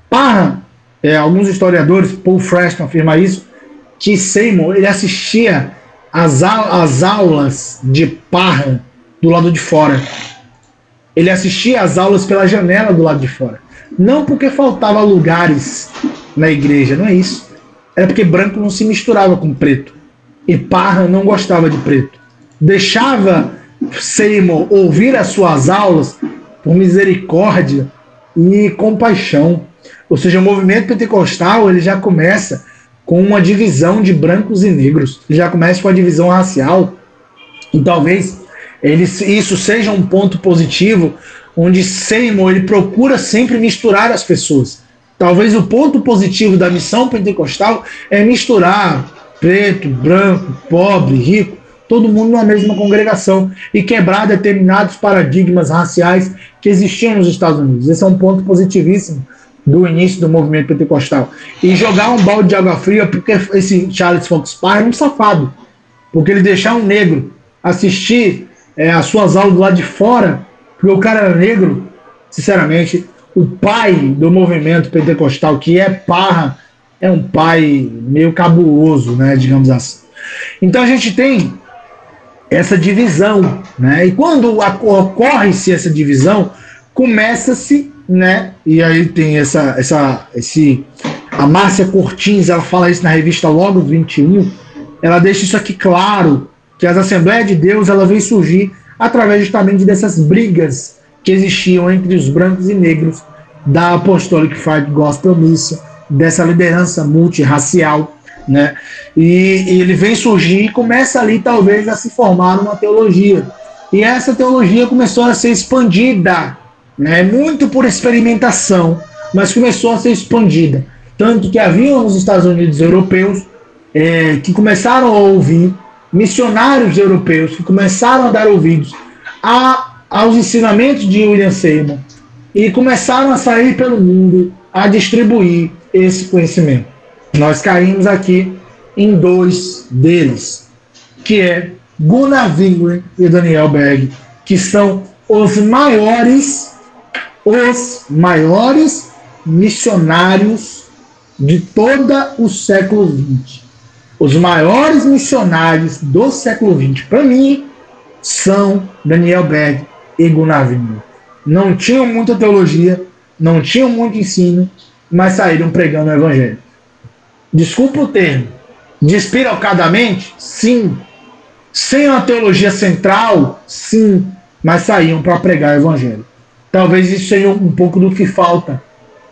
Speaker 1: Parham, alguns historiadores, Paul Freston afirma isso, que Seymour ele assistia às aulas de Parham do lado de fora. Ele assistia às aulas pela janela do lado de fora. Não porque faltava lugares na igreja, não é isso. Era porque branco não se misturava com preto. E Parham não gostava de preto. Deixava Seymour ouvir as suas aulas por misericórdia e compaixão. Ou seja, o movimento pentecostal ele já começa com uma divisão de brancos e negros. Ele já começa com a divisão racial. E talvez isso seja um ponto positivo, onde Seymour ele procura sempre misturar as pessoas. Talvez o ponto positivo da missão pentecostal é misturar preto, branco, pobre, rico, todo mundo numa mesma congregação e quebrar determinados paradigmas raciais que existiam nos Estados Unidos. Esse é um ponto positivíssimo do início do movimento pentecostal. E jogar um balde de água fria, porque esse Charles Fox Parham é um safado, porque ele deixar um negro assistir as suas aulas do lado de fora, porque o cara era negro, sinceramente, o pai do movimento pentecostal, que é Parham, é um pai meio cabuloso, né, digamos assim. Então a gente tem essa divisão, né, e quando ocorre-se essa divisão, começa-se, né, e aí tem a Márcia Cortins, ela fala isso na revista Logos 21, ela deixa isso aqui claro, que as Assembleias de Deus, ela vem surgir através justamente dessas brigas que existiam entre os brancos e negros da Apostolic Fight Gospel Mission, dessa liderança multirracial, né? E ele vem surgir e começa ali talvez a se formar uma teologia. E essa teologia começou a ser expandida, né? Muito por experimentação, mas começou a ser expandida. Tanto que havia nos Estados Unidos europeus que começaram a ouvir, missionários europeus que começaram a dar ouvidos aos ensinamentos de William Seymour e começaram a sair pelo mundo a distribuir esse conhecimento. Nós caímos aqui em dois deles, que é Gunnar Wingren e Daniel Berg, que são os maiores missionários de todo o século XX. Os maiores missionários do século XX, para mim, são Daniel Berg e Gunnar Wingren. Não tinham muita teologia, não tinham muito ensino, mas saíram pregando o evangelho. Desculpa o termo. Despirocadamente? Sim. Sem uma teologia central? Sim. Mas saíam para pregar o evangelho. Talvez isso seja um pouco do que falta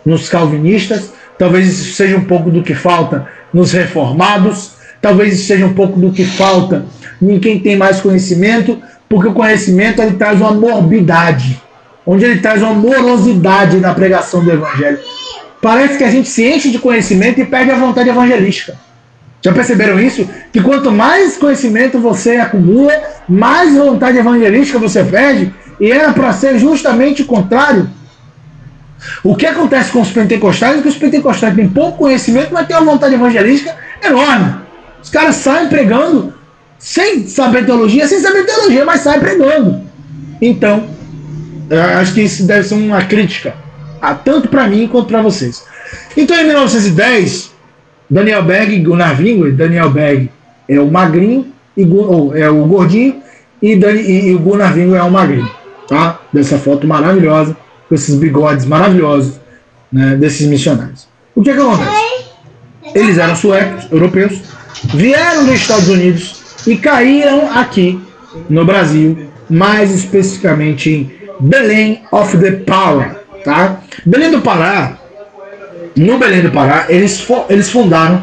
Speaker 1: nos calvinistas, talvez isso seja um pouco do que falta nos reformados, talvez isso seja um pouco do que falta em quem tem mais conhecimento, porque o conhecimento ele traz uma morbidade, onde ele traz uma morosidade na pregação do evangelho. Parece que a gente se enche de conhecimento e perde a vontade evangelística. Já perceberam isso? Que quanto mais conhecimento você acumula, mais vontade evangelística você perde, e era para ser justamente o contrário. O que acontece com os pentecostais é que os pentecostais têm pouco conhecimento, mas têm uma vontade evangelística enorme. Os caras saem pregando sem saber teologia, mas saem pregando. Então, eu acho que isso deve ser uma crítica, tanto para mim quanto para vocês. Então, em 1910, Daniel Berg e Gunnar Wingren, Daniel Berg é o magrinho, é o gordinho, e o Gunnar Wingren é o magrinho, tá? Dessa foto maravilhosa, com esses bigodes maravilhosos, né, desses missionários. O que acontece? Eles eram suecos, europeus, vieram dos Estados Unidos e caíram aqui no Brasil, mais especificamente em Belém of the Pará, tá? Belém do Pará. No Belém do Pará, eles fundaram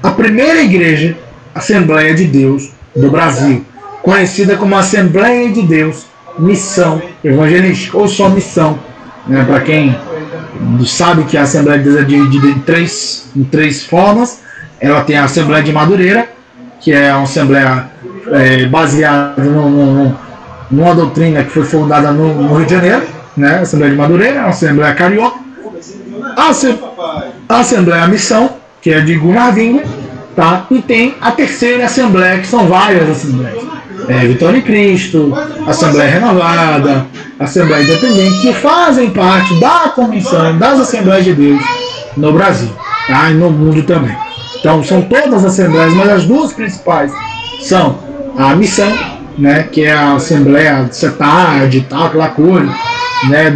Speaker 1: a primeira igreja Assembleia de Deus do Brasil, conhecida como Assembleia de Deus Missão Evangelística, ou só Missão, né? Para quem sabe que a Assembleia de Deus é dividida em três formas. Ela tem a Assembleia de Madureira, que é uma assembleia baseada numa doutrina que foi fundada no Rio de Janeiro, né? A Assembleia de Madureira, a Assembleia Carioca, a Assembleia Missão, que é de Gunarvinga, tá? E tem a terceira Assembleia, que são várias assembleias. Vitória em Cristo, Assembleia Renovada, Assembleia Independente, que fazem parte da Comissão das Assembleias de Deus no Brasil, tá? E no mundo também. Então são todas as assembleias, mas as duas principais são a Missão, né, que é a Assembleia de tarde e tal, aquela coisa, né,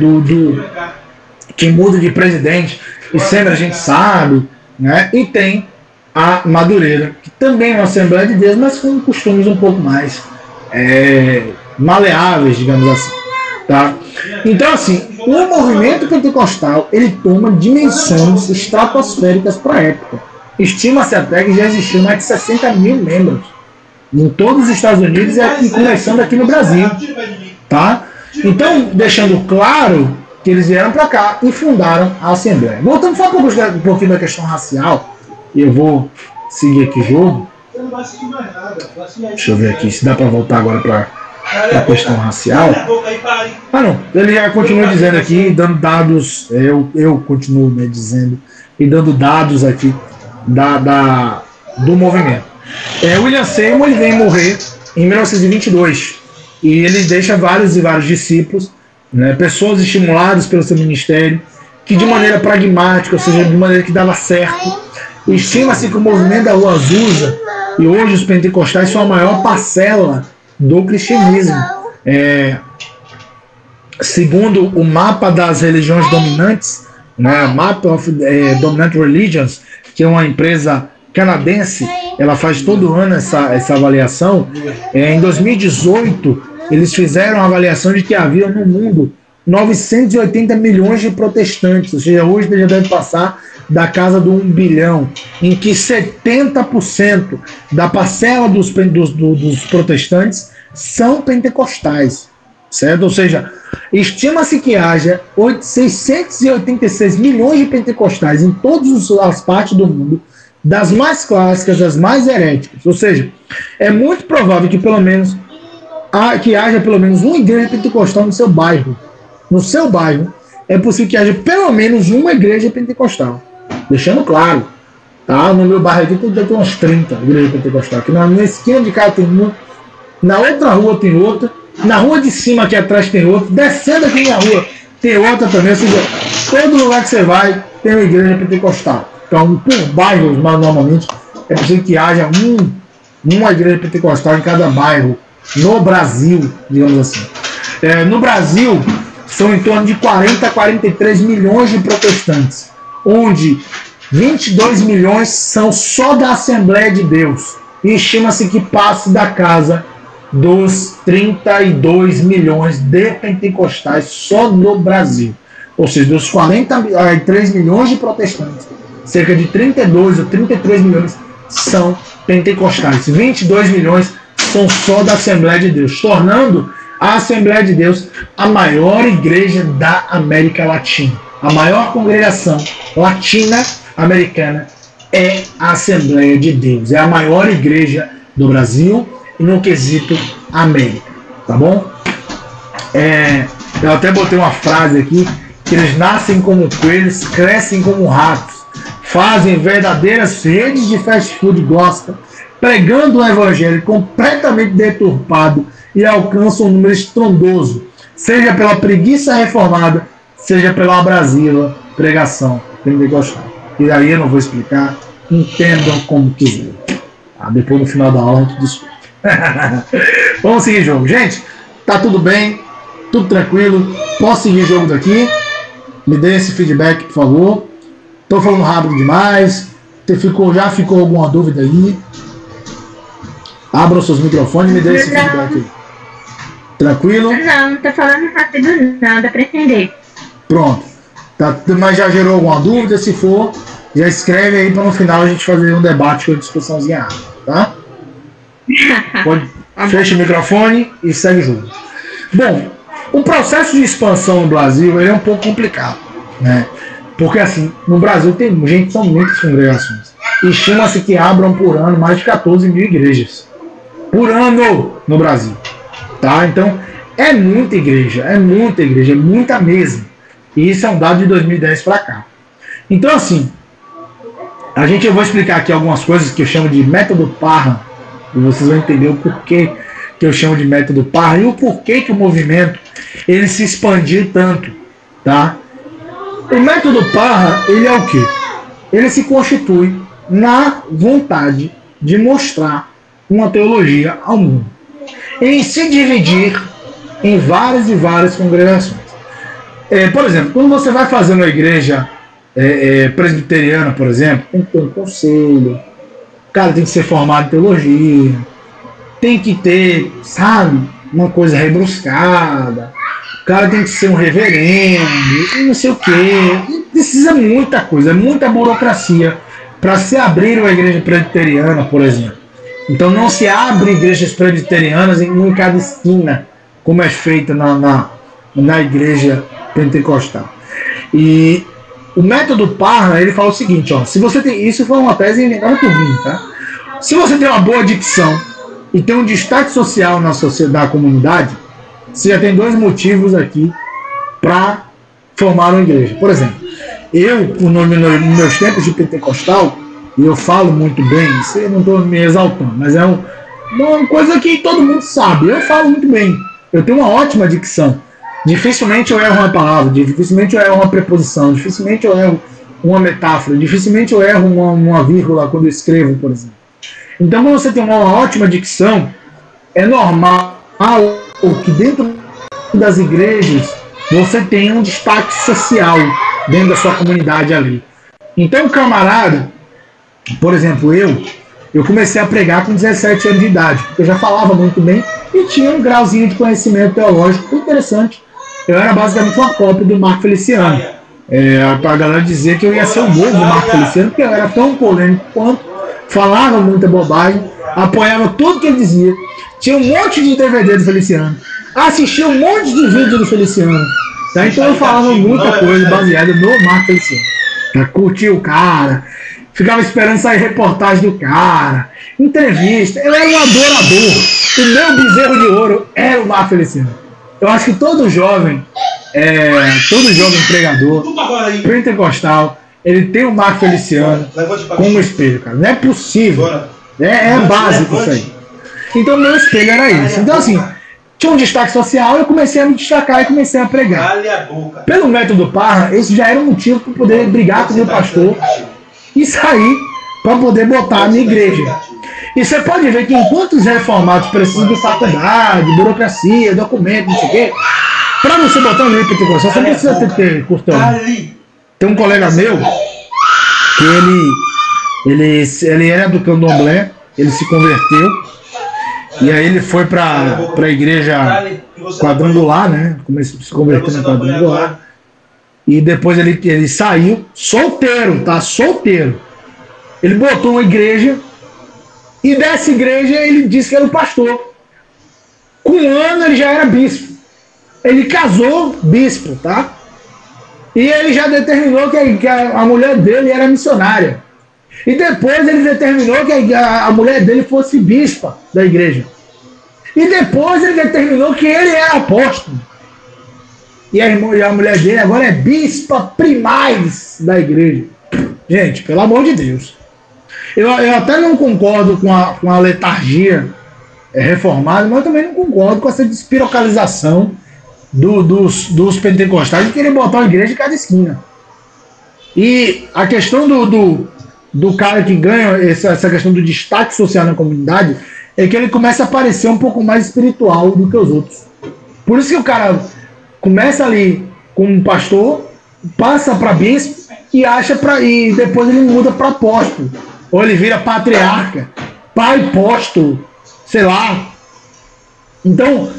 Speaker 1: que muda de presidente e sempre a gente sabe, né, e tem a Madureira, que também é uma Assembleia de Deus, mas com costumes um pouco mais maleáveis, digamos assim, tá? Então, assim, o movimento pentecostal, ele toma dimensões estratosféricas para a época. Estima-se até que já existiam mais de 60 mil membros em todos os Estados Unidos e começando aqui no Brasil, tá? Então, deixando claro que eles vieram para cá e fundaram a Assembleia. Voltando só um pouquinho da questão racial, eu vou seguir aqui o jogo. Deixa eu ver aqui se dá para voltar agora para a questão racial. Ah, não. Ele já continua dizendo aqui, dando dados. Eu continuo, né, dizendo e dando dados aqui do movimento. William Seymour vem morrer em 1922 e ele deixa vários e vários discípulos, né, pessoas estimuladas pelo seu ministério, que de maneira pragmática, ou seja, de maneira que dava certo. Estima-se que o movimento da Rua Azusa e hoje os pentecostais são a maior parcela do cristianismo. Segundo o mapa das religiões dominantes, né, Map of Dominant Religions, que é uma empresa canadense, ela faz todo ano essa avaliação. Em 2018, eles fizeram a avaliação de que havia no mundo 980 milhões de protestantes, ou seja, hoje já deve passar da casa do 1 bilhão, em que 70% da parcela dos protestantes são pentecostais, certo? Ou seja, estima-se que haja 686 milhões de pentecostais em todas as partes do mundo, das mais clássicas às mais heréticas. Ou seja, é muito provável que haja pelo menos uma igreja pentecostal no seu bairro. No seu bairro, é possível que haja pelo menos uma igreja pentecostal. Deixando claro, tá? No meu bairro aqui tem umas 30 igrejas pentecostais. Aqui na esquina de cá tem uma, na outra rua tem outra, na rua de cima aqui atrás tem outra, descendo aqui na rua tem outra também. Ou seja, todo lugar que você vai tem uma igreja pentecostal. Então, por bairros, mas normalmente é possível que haja uma igreja pentecostal em cada bairro no Brasil, digamos assim. No Brasil, são em torno de 40 a 43 milhões de protestantes, onde 22 milhões são só da Assembleia de Deus. E estima-se que passe da casa dos 32 milhões de pentecostais só no Brasil. Ou seja, dos 43 milhões de protestantes, cerca de 32 ou 33 milhões são pentecostais. 22 milhões são só da Assembleia de Deus, tornando a Assembleia de Deus a maior igreja da América Latina. A maior congregação latino-americana é a Assembleia de Deus. É a maior igreja do Brasil e no quesito América. Tá bom? Eu até botei uma frase aqui, que eles nascem como coelhos, crescem como ratos, fazem verdadeiras redes de fast food gospel, pregando um evangelho completamente deturpado e alcançam um número estrondoso, seja pela preguiça reformada, seja pela abrasiva pregação pentecostal. E aí eu não vou explicar, entendam como quiser. Depois no final da aula a gente discute. Vamos seguir o jogo. Gente, tá tudo bem, tudo tranquilo, posso seguir o jogo daqui? Me dê esse feedback, por favor. Tô falando rápido demais, já ficou alguma dúvida aí? Abram seus microfones e me dê esse feedback aí. Tranquilo?
Speaker 4: Não tô falando rápido não, dá pra entender.
Speaker 1: Pronto. Mas já gerou alguma dúvida? Se for, já escreve aí para no final a gente fazer um debate com a discussãozinha rápida, tá? Fecha o microfone e segue o jogo. Bom, o processo de expansão no Brasil ele é um pouco complicado, né? Porque assim, no Brasil tem gente, são muitas congregações. E estima-se que abram por ano mais de 14 mil igrejas. Por ano no Brasil. Tá? Então, é muita igreja, é muita mesmo. E isso é um dado de 2010 para cá. Então, assim, eu vou explicar aqui algumas coisas que eu chamo de método Parra. E vocês vão entender o porquê que eu chamo de método Parra e o porquê que o movimento ele se expandiu tanto. Tá? O método Parra, ele é o quê? Ele se constitui na vontade de mostrar uma teologia ao mundo, em se dividir em várias e várias congregações. Por exemplo, quando você vai fazer uma igreja presbiteriana, por exemplo, tem que ter um conselho, o cara tem que ser formado em teologia, tem que ter, sabe, uma coisa rebruscada, o cara tem que ser um reverendo, e não sei o quê, precisa muita coisa, muita burocracia para se abrir uma igreja presbiteriana, por exemplo. Então não se abre igrejas presbiterianas em cada esquina, como é feito na igreja pentecostal. E o método Parra, ele fala o seguinte, ó, se você tem, isso foi uma tese inventada por mim, tá? Se você tem uma boa dicção e tem um destaque social na sociedade, na comunidade, você já tem dois motivos aqui para formar uma igreja. Por exemplo, eu, nos meus tempos de pentecostal, e eu falo muito bem, isso eu não estou me exaltando, mas é uma coisa que todo mundo sabe, eu falo muito bem, eu tenho uma ótima dicção, dificilmente eu erro uma palavra, dificilmente eu erro uma preposição, dificilmente eu erro uma metáfora, dificilmente eu erro uma vírgula quando eu escrevo, por exemplo. Então, quando você tem uma ótima dicção, é normal que dentro das igrejas você tenha um destaque social dentro da sua comunidade ali. Então, o camarada, por exemplo, eu comecei a pregar com 17 anos de idade, porque eu já falava muito bem e tinha um grauzinho de conhecimento teológico interessante. Eu era basicamente uma cópia do Marco Feliciano. Para a galera dizer que eu ia ser o novo Marco Feliciano, porque eu era tão polêmico quanto, falava muita bobagem, apoiava tudo que ele dizia, tinha um monte de DVD do Feliciano, assistia um monte de vídeo do Feliciano. Tá? Então eu falava muita coisa baseada no Marco Feliciano. Curtia o cara, ficava esperando sair reportagem do cara, entrevista. Eu era um adorador. O meu bezerro de ouro era o Marco Feliciano. Eu acho que todo jovem pregador, pentecostal, ele tem o Marco Feliciano como espelho, cara. Não é possível. É básico isso aí. Então meu espelho era isso. Então assim, tinha um destaque social, eu comecei a me destacar e comecei a pregar. Pelo método Parra, esse já era um motivo para poder brigar com o meu pastor e sair para poder botar a minha igreja. E você pode ver que enquanto os reformados precisam de faculdade, burocracia, documento, não sei o quê, para você botar um livro pentecostal, você não precisa ter curtão. Tem um colega meu que ele era do candomblé, ele se converteu, e aí ele foi para a igreja quadrangular, né? Começou a se converter na quadrangular. E depois ele saiu solteiro, tá? Solteiro. Ele botou uma igreja e dessa igreja ele disse que era o pastor. Com um ano ele já era bispo. Ele casou bispo, tá? E ele já determinou que a mulher dele era missionária. E depois ele determinou que a mulher dele fosse bispa da igreja. E depois ele determinou que ele era apóstolo. E a mulher dele agora é bispa primaz da igreja. Gente, pelo amor de Deus. Eu até não concordo com a letargia reformada, mas eu também não concordo com essa despirocalização dos pentecostais de querer botar uma igreja em cada esquina. E a questão do cara que ganha essa questão do destaque social na comunidade é que ele começa a parecer um pouco mais espiritual do que os outros. Por isso que o cara começa ali como um pastor, passa para bispo e depois ele muda para apóstolo. Ou ele vira patriarca, pai apóstolo, sei lá. Então,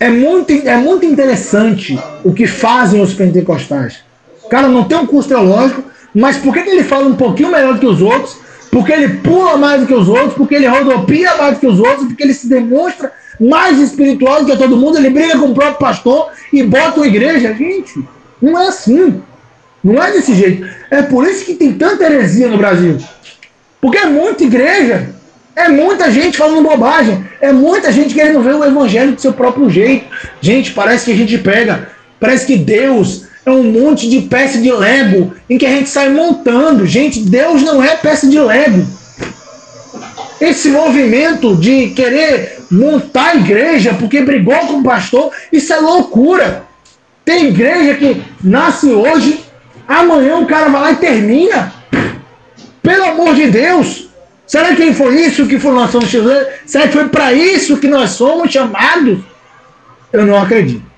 Speaker 1: é muito interessante o que fazem os pentecostais. O cara não tem um curso teológico, mas por que ele fala um pouquinho melhor do que os outros? porque ele pula mais do que os outros, porque ele rodopia mais do que os outros, porque ele se demonstra mais espiritual do que todo mundo, ele briga com o próprio pastor e bota uma igreja. Gente, não é assim. Não é desse jeito. É por isso que tem tanta heresia no Brasil. Porque é muita igreja, é muita gente falando bobagem, é muita gente querendo ver o evangelho do seu próprio jeito. Gente, parece que a gente parece que Deus é um monte de peça de Lego em que a gente sai montando. Gente, Deus não é peça de Lego. Esse movimento de querer montar a igreja porque brigou com o pastor, isso é loucura. Tem igreja que nasce hoje, amanhã o cara vai lá e termina. Pelo amor de Deus. Será que foi isso que nós somos chamados? Será que foi para isso que nós somos chamados? Eu não acredito.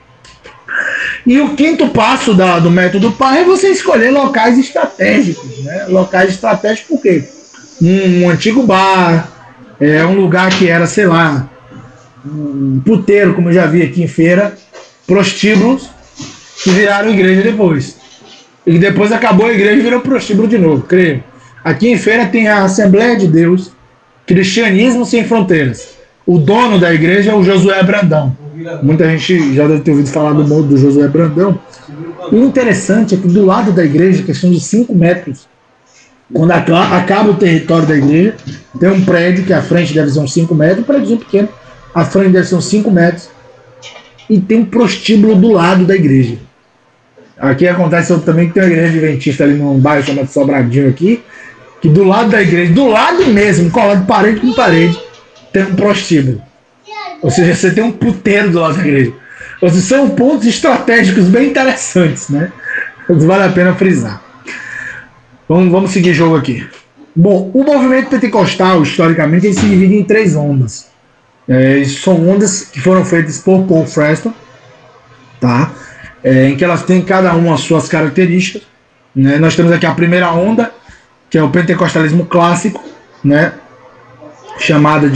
Speaker 1: E o quinto passo do método PAR é você escolher locais estratégicos. Né? Locais estratégicos por quê? Um antigo bar, um lugar que era, sei lá, um puteiro, como eu já vi aqui em feira, prostíbulos, que viraram igreja depois. E depois acabou a igreja e virou prostíbulo de novo, creio. Aqui em feira tem a Assembleia de Deus, Cristianismo Sem Fronteiras. O dono da igreja é o Josué Brandão. Muita gente já deve ter ouvido falar do Josué Brandão. O interessante é que do lado da igreja, questão de 5 metros, quando acaba o território da igreja, tem um prédio que a frente deve ser uns 5 metros, um prédio pequeno, a frente deve ser uns 5 metros, e tem um prostíbulo do lado da igreja. Aqui acontece também que tem uma igreja adventista ali num bairro chamado Sobradinho aqui, que do lado da igreja, do lado mesmo, colado parede com parede, tem um prostíbulo. Ou seja, você tem um puteiro do lado da igreja. Ou seja, são pontos estratégicos bem interessantes, né? Vale a pena frisar. Vamos seguir o jogo aqui. Bom, o movimento pentecostal, historicamente, ele se divide em 3 ondas. São ondas que foram feitas por Paul Freston, tá? Em que elas têm cada uma as suas características. Né? Nós temos aqui a primeira onda, que é o pentecostalismo clássico, né? Chamada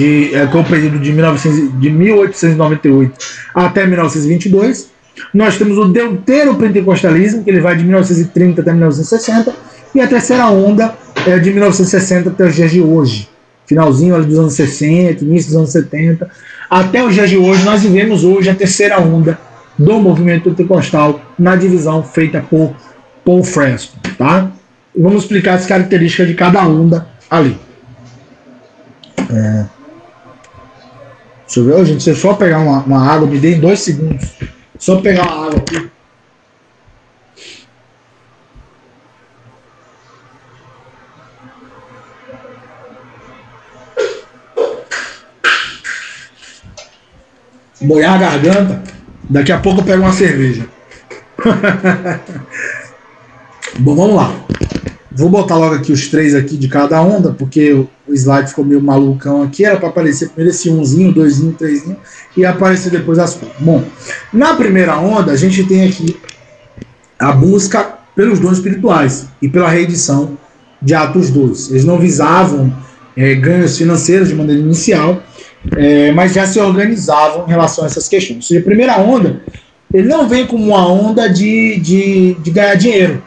Speaker 1: com o período de 1898 até 1922. Nós temos o deuteropentecostalismo, que ele vai de 1930 até 1960, e a terceira onda é de 1960 até os dias de hoje. Finalzinho ali dos anos 60, início dos anos 70. Até os dias de hoje, nós vivemos hoje a terceira onda do movimento pentecostal na divisão feita por Paul Freston, tá? E vamos explicar as características de cada onda ali. Deixa eu ver, gente, se eu só pegar uma água, me dê em 2 segundos. Só pegar uma água aqui. Boiar a garganta. Daqui a pouco eu pego uma cerveja. Bom, vamos lá. Vou botar logo aqui os 3 aqui de cada onda, porque o slide ficou meio malucão aqui. Era para aparecer primeiro esse 1zinho, 2zinho, 3zinho e aparecer depois as coisas. Bom, na primeira onda a gente tem aqui a busca pelos dons espirituais e pela reedição de Atos 2. Eles não visavam ganhos financeiros de maneira inicial, mas já se organizavam em relação a essas questões. Ou seja, a primeira onda, ele não vem como uma onda de ganhar dinheiro.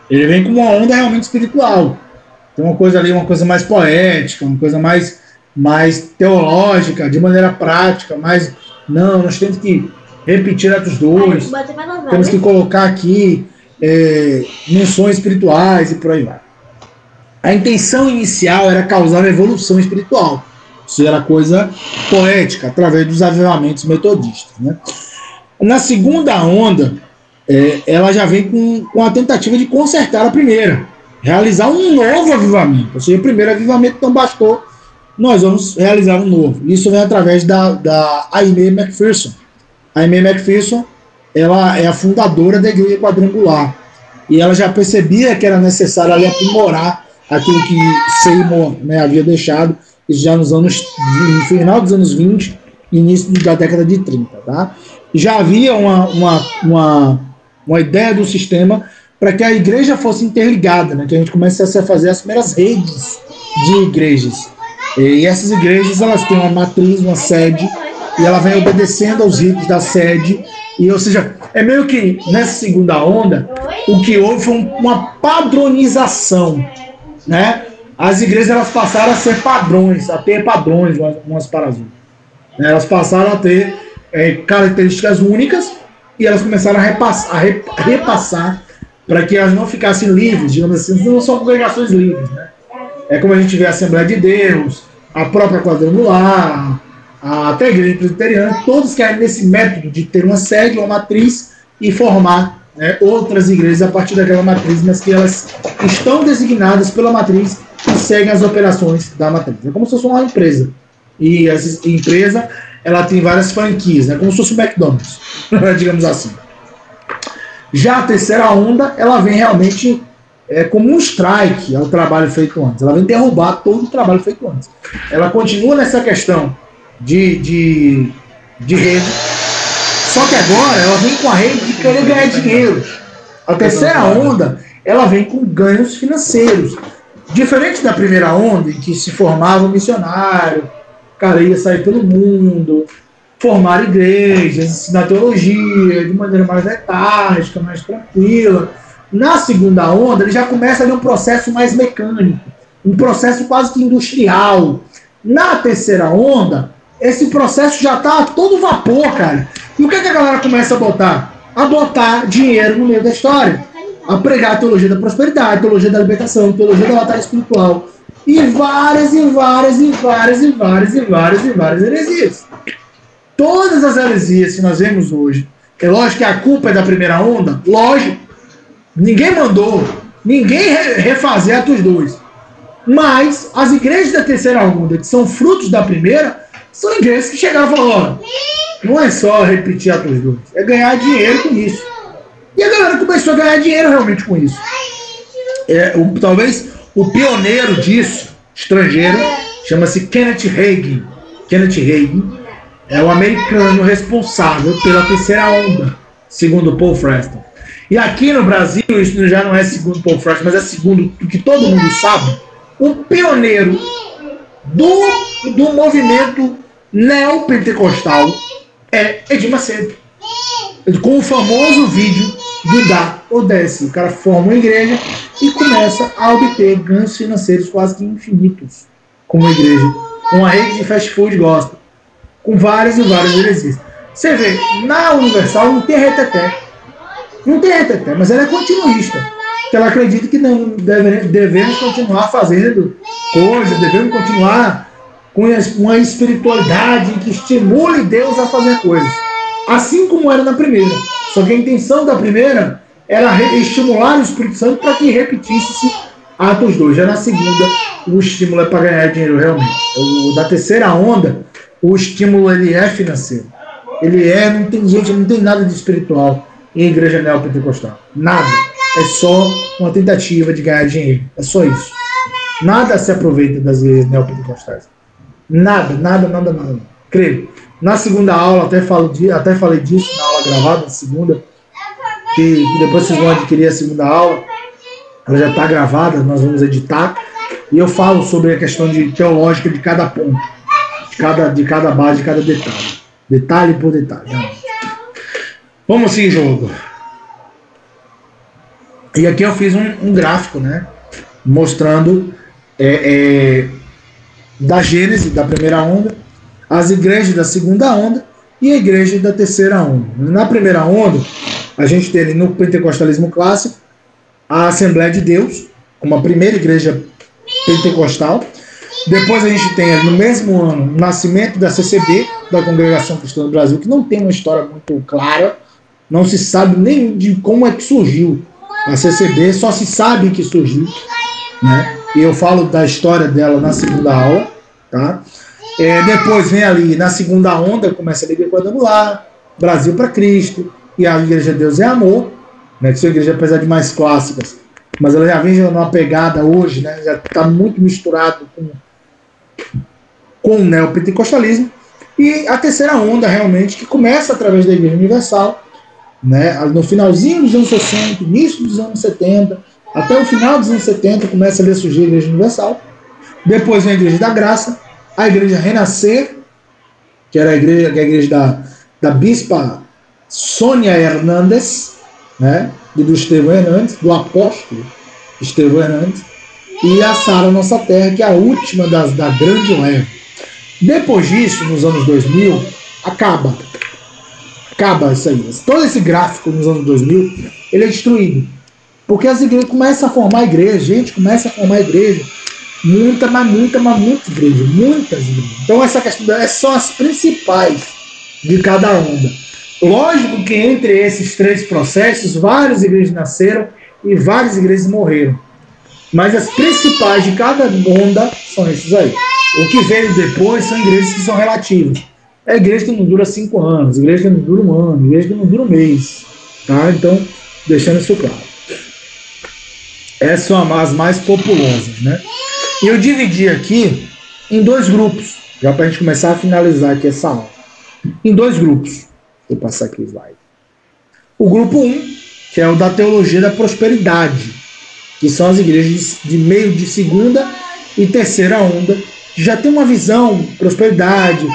Speaker 1: Ele vem como uma onda realmente espiritual. Tem uma coisa ali, uma coisa mais poética, uma coisa mais teológica, de maneira prática, mas não, nós temos que repetir Atos 2, temos que colocar aqui menções espirituais e por aí vai. A intenção inicial era causar uma evolução espiritual. Isso era coisa poética, através dos avivamentos metodistas. Né? Na segunda onda, ela já vem com a tentativa de consertar a primeira, realizar um novo avivamento. Ou seja, o primeiro avivamento não bastou, nós vamos realizar um novo. Isso vem através da Aimee McPherson. A Aimee McPherson, ela é a fundadora da Igreja Quadrangular, e ela já percebia que era necessário ali aprimorar aquilo que Seymour, né, havia deixado já no final dos anos 20 e início da década de 30. Tá? Já havia uma ideia do sistema para que a igreja fosse interligada, né? Que a gente começasse a fazer as primeiras redes de igrejas. E essas igrejas, elas têm uma matriz, uma sede, e ela vem obedecendo aos ritos da sede. E, ou seja, é meio que nessa segunda onda, o que houve foi uma padronização, né? as igrejas elas passaram a ser padrões, a ter padrões umas para as outras. Elas passaram a ter características únicas e elas começaram a repassar para que elas não ficassem livres, digamos assim, não são congregações livres, né? É como a gente vê a Assembleia de Deus, a própria Quadrangular, até a Igreja Presbiteriana, todos querem nesse método de ter uma sede, uma matriz e formar, né, outras igrejas a partir daquela matriz, mas que elas estão designadas pela matriz e seguem as operações da matriz. É como se fosse uma empresa. E essa empresa ela tem várias franquias, né, como se fosse o McDonald's, digamos assim. Já a terceira onda, ela vem realmente como um strike ao trabalho feito antes. Ela vem derrubar todo o trabalho feito antes. Ela continua nessa questão de rede, só que agora ela vem com a rede de querer ganhar dinheiro. A terceira onda, ela vem com ganhos financeiros. Diferente da primeira onda, em que se formava um missionário, o cara ia sair pelo mundo, formar igrejas, ensinar teologia de maneira mais letárgica, mais tranquila. Na segunda onda, ele já começa a ter um processo mais mecânico, um processo quase que industrial. Na terceira onda, esse processo já está a todo vapor, cara. E o que a galera começa a botar? A botar dinheiro no meio da história. A pregar a teologia da prosperidade, a teologia da libertação, a teologia da batalha espiritual. E várias heresias. Todas as heresias que nós vemos hoje, é lógico que a culpa é da primeira onda, lógico. Ninguém mandou, ninguém refazer Atos 2. Mas as igrejas da terceira onda, que são frutos da primeira, são igrejas que chegaram e falaram, não é só repetir Atos 2, é ganhar dinheiro com isso. E a galera começou a ganhar dinheiro realmente com isso. Talvez o pioneiro disso, estrangeiro, chama-se Kenneth Hagin. Kenneth Hagin é o americano responsável pela terceira onda, segundo Paul Freston. E aqui no Brasil, isso já não é segundo Paul Freston, mas é segundo o que todo mundo sabe, o pioneiro do movimento neopentecostal é Edir Macedo. Com o famoso vídeo do Dá ou Desce. O cara forma uma igreja e começa a obter ganhos financeiros quase que infinitos com uma igreja, com a rede de fast food gospel, com várias heresias. Você vê, na Universal não tem reteté. Não tem reteté, mas ela é continuista. Que ela acredita que não devemos continuar fazendo coisas, devemos continuar com uma espiritualidade que estimule Deus a fazer coisas. Assim como era na primeira. Só que a intenção da primeira era estimular o Espírito Santo para que repetisse Atos 2. Já na segunda, o estímulo é para ganhar dinheiro realmente. O da terceira onda, o estímulo ele é financeiro. Não tem nada de espiritual em igreja neopentecostal. Nada. É só uma tentativa de ganhar dinheiro. É só isso. Nada se aproveita das igrejas neopentecostais. Nada. Creio. Na segunda aula, até falei disso na aula gravada, na segunda, que depois vocês vão adquirir a segunda aula, ela já está gravada, nós vamos editar, e eu falo sobre a questão teológica de cada ponto, de cada base, de cada detalhe por detalhe. Vamos seguir jogo. E aqui eu fiz um gráfico, né, mostrando da Gênese, da primeira onda, as igrejas da segunda onda e a igreja da terceira onda. Na primeira onda, a gente tem ali no pentecostalismo clássico a Assembleia de Deus, como a primeira igreja pentecostal. Depois a gente tem ali no mesmo ano o nascimento da CCB, da Congregação Cristã do Brasil, que não tem uma história muito clara, não se sabe nem de como é que surgiu a CCB, só se sabe que surgiu, né? E eu falo da história dela na segunda aula, tá? Depois vem ali, na segunda onda, começa a Liga Quadrangular, Brasil para Cristo, e a Igreja Deus é Amor, né, que são igrejas, apesar de mais clássicas, mas ela já vem numa pegada hoje, né, já está muito misturado com o neopentecostalismo, e a terceira onda, realmente, que começa através da Igreja Universal, né, no finalzinho dos anos 60, início dos anos 70, até o final dos anos 70, começa a surgir a Igreja Universal. Depois vem a Igreja da Graça, a Igreja Renascer, que era a igreja da bispa Sônia Hernandes, né, e do Estevão Hernandes, do apóstolo Estevão Hernandes. e a Sara Nossa Terra, que é a última da grande leva. Depois disso, nos anos 2000, acaba isso aí. Todo esse gráfico nos anos 2000, ele é destruído. Porque as igrejas começam a formar igreja, gente começa a formar igreja, muitas igrejas. Então essa questão são as principais de cada onda. Lógico que entre esses três processos, várias igrejas nasceram e várias igrejas morreram. Mas as principais de cada onda são esses aí. O que veio depois são igrejas que são relativas. É igreja que não dura 5 anos, igreja que não dura 1 ano, igreja que não dura 1 mês. Tá? Então, deixando isso claro. Essas são as mais populosas, né? E eu dividi aqui em 2 grupos, já para a gente começar a finalizar aqui essa aula. Em 2 grupos. Vou passar aqui o slide. O grupo 1, que é o da teologia da prosperidade, que são as igrejas de meio de segunda e terceira onda, que já tem uma visão de prosperidade,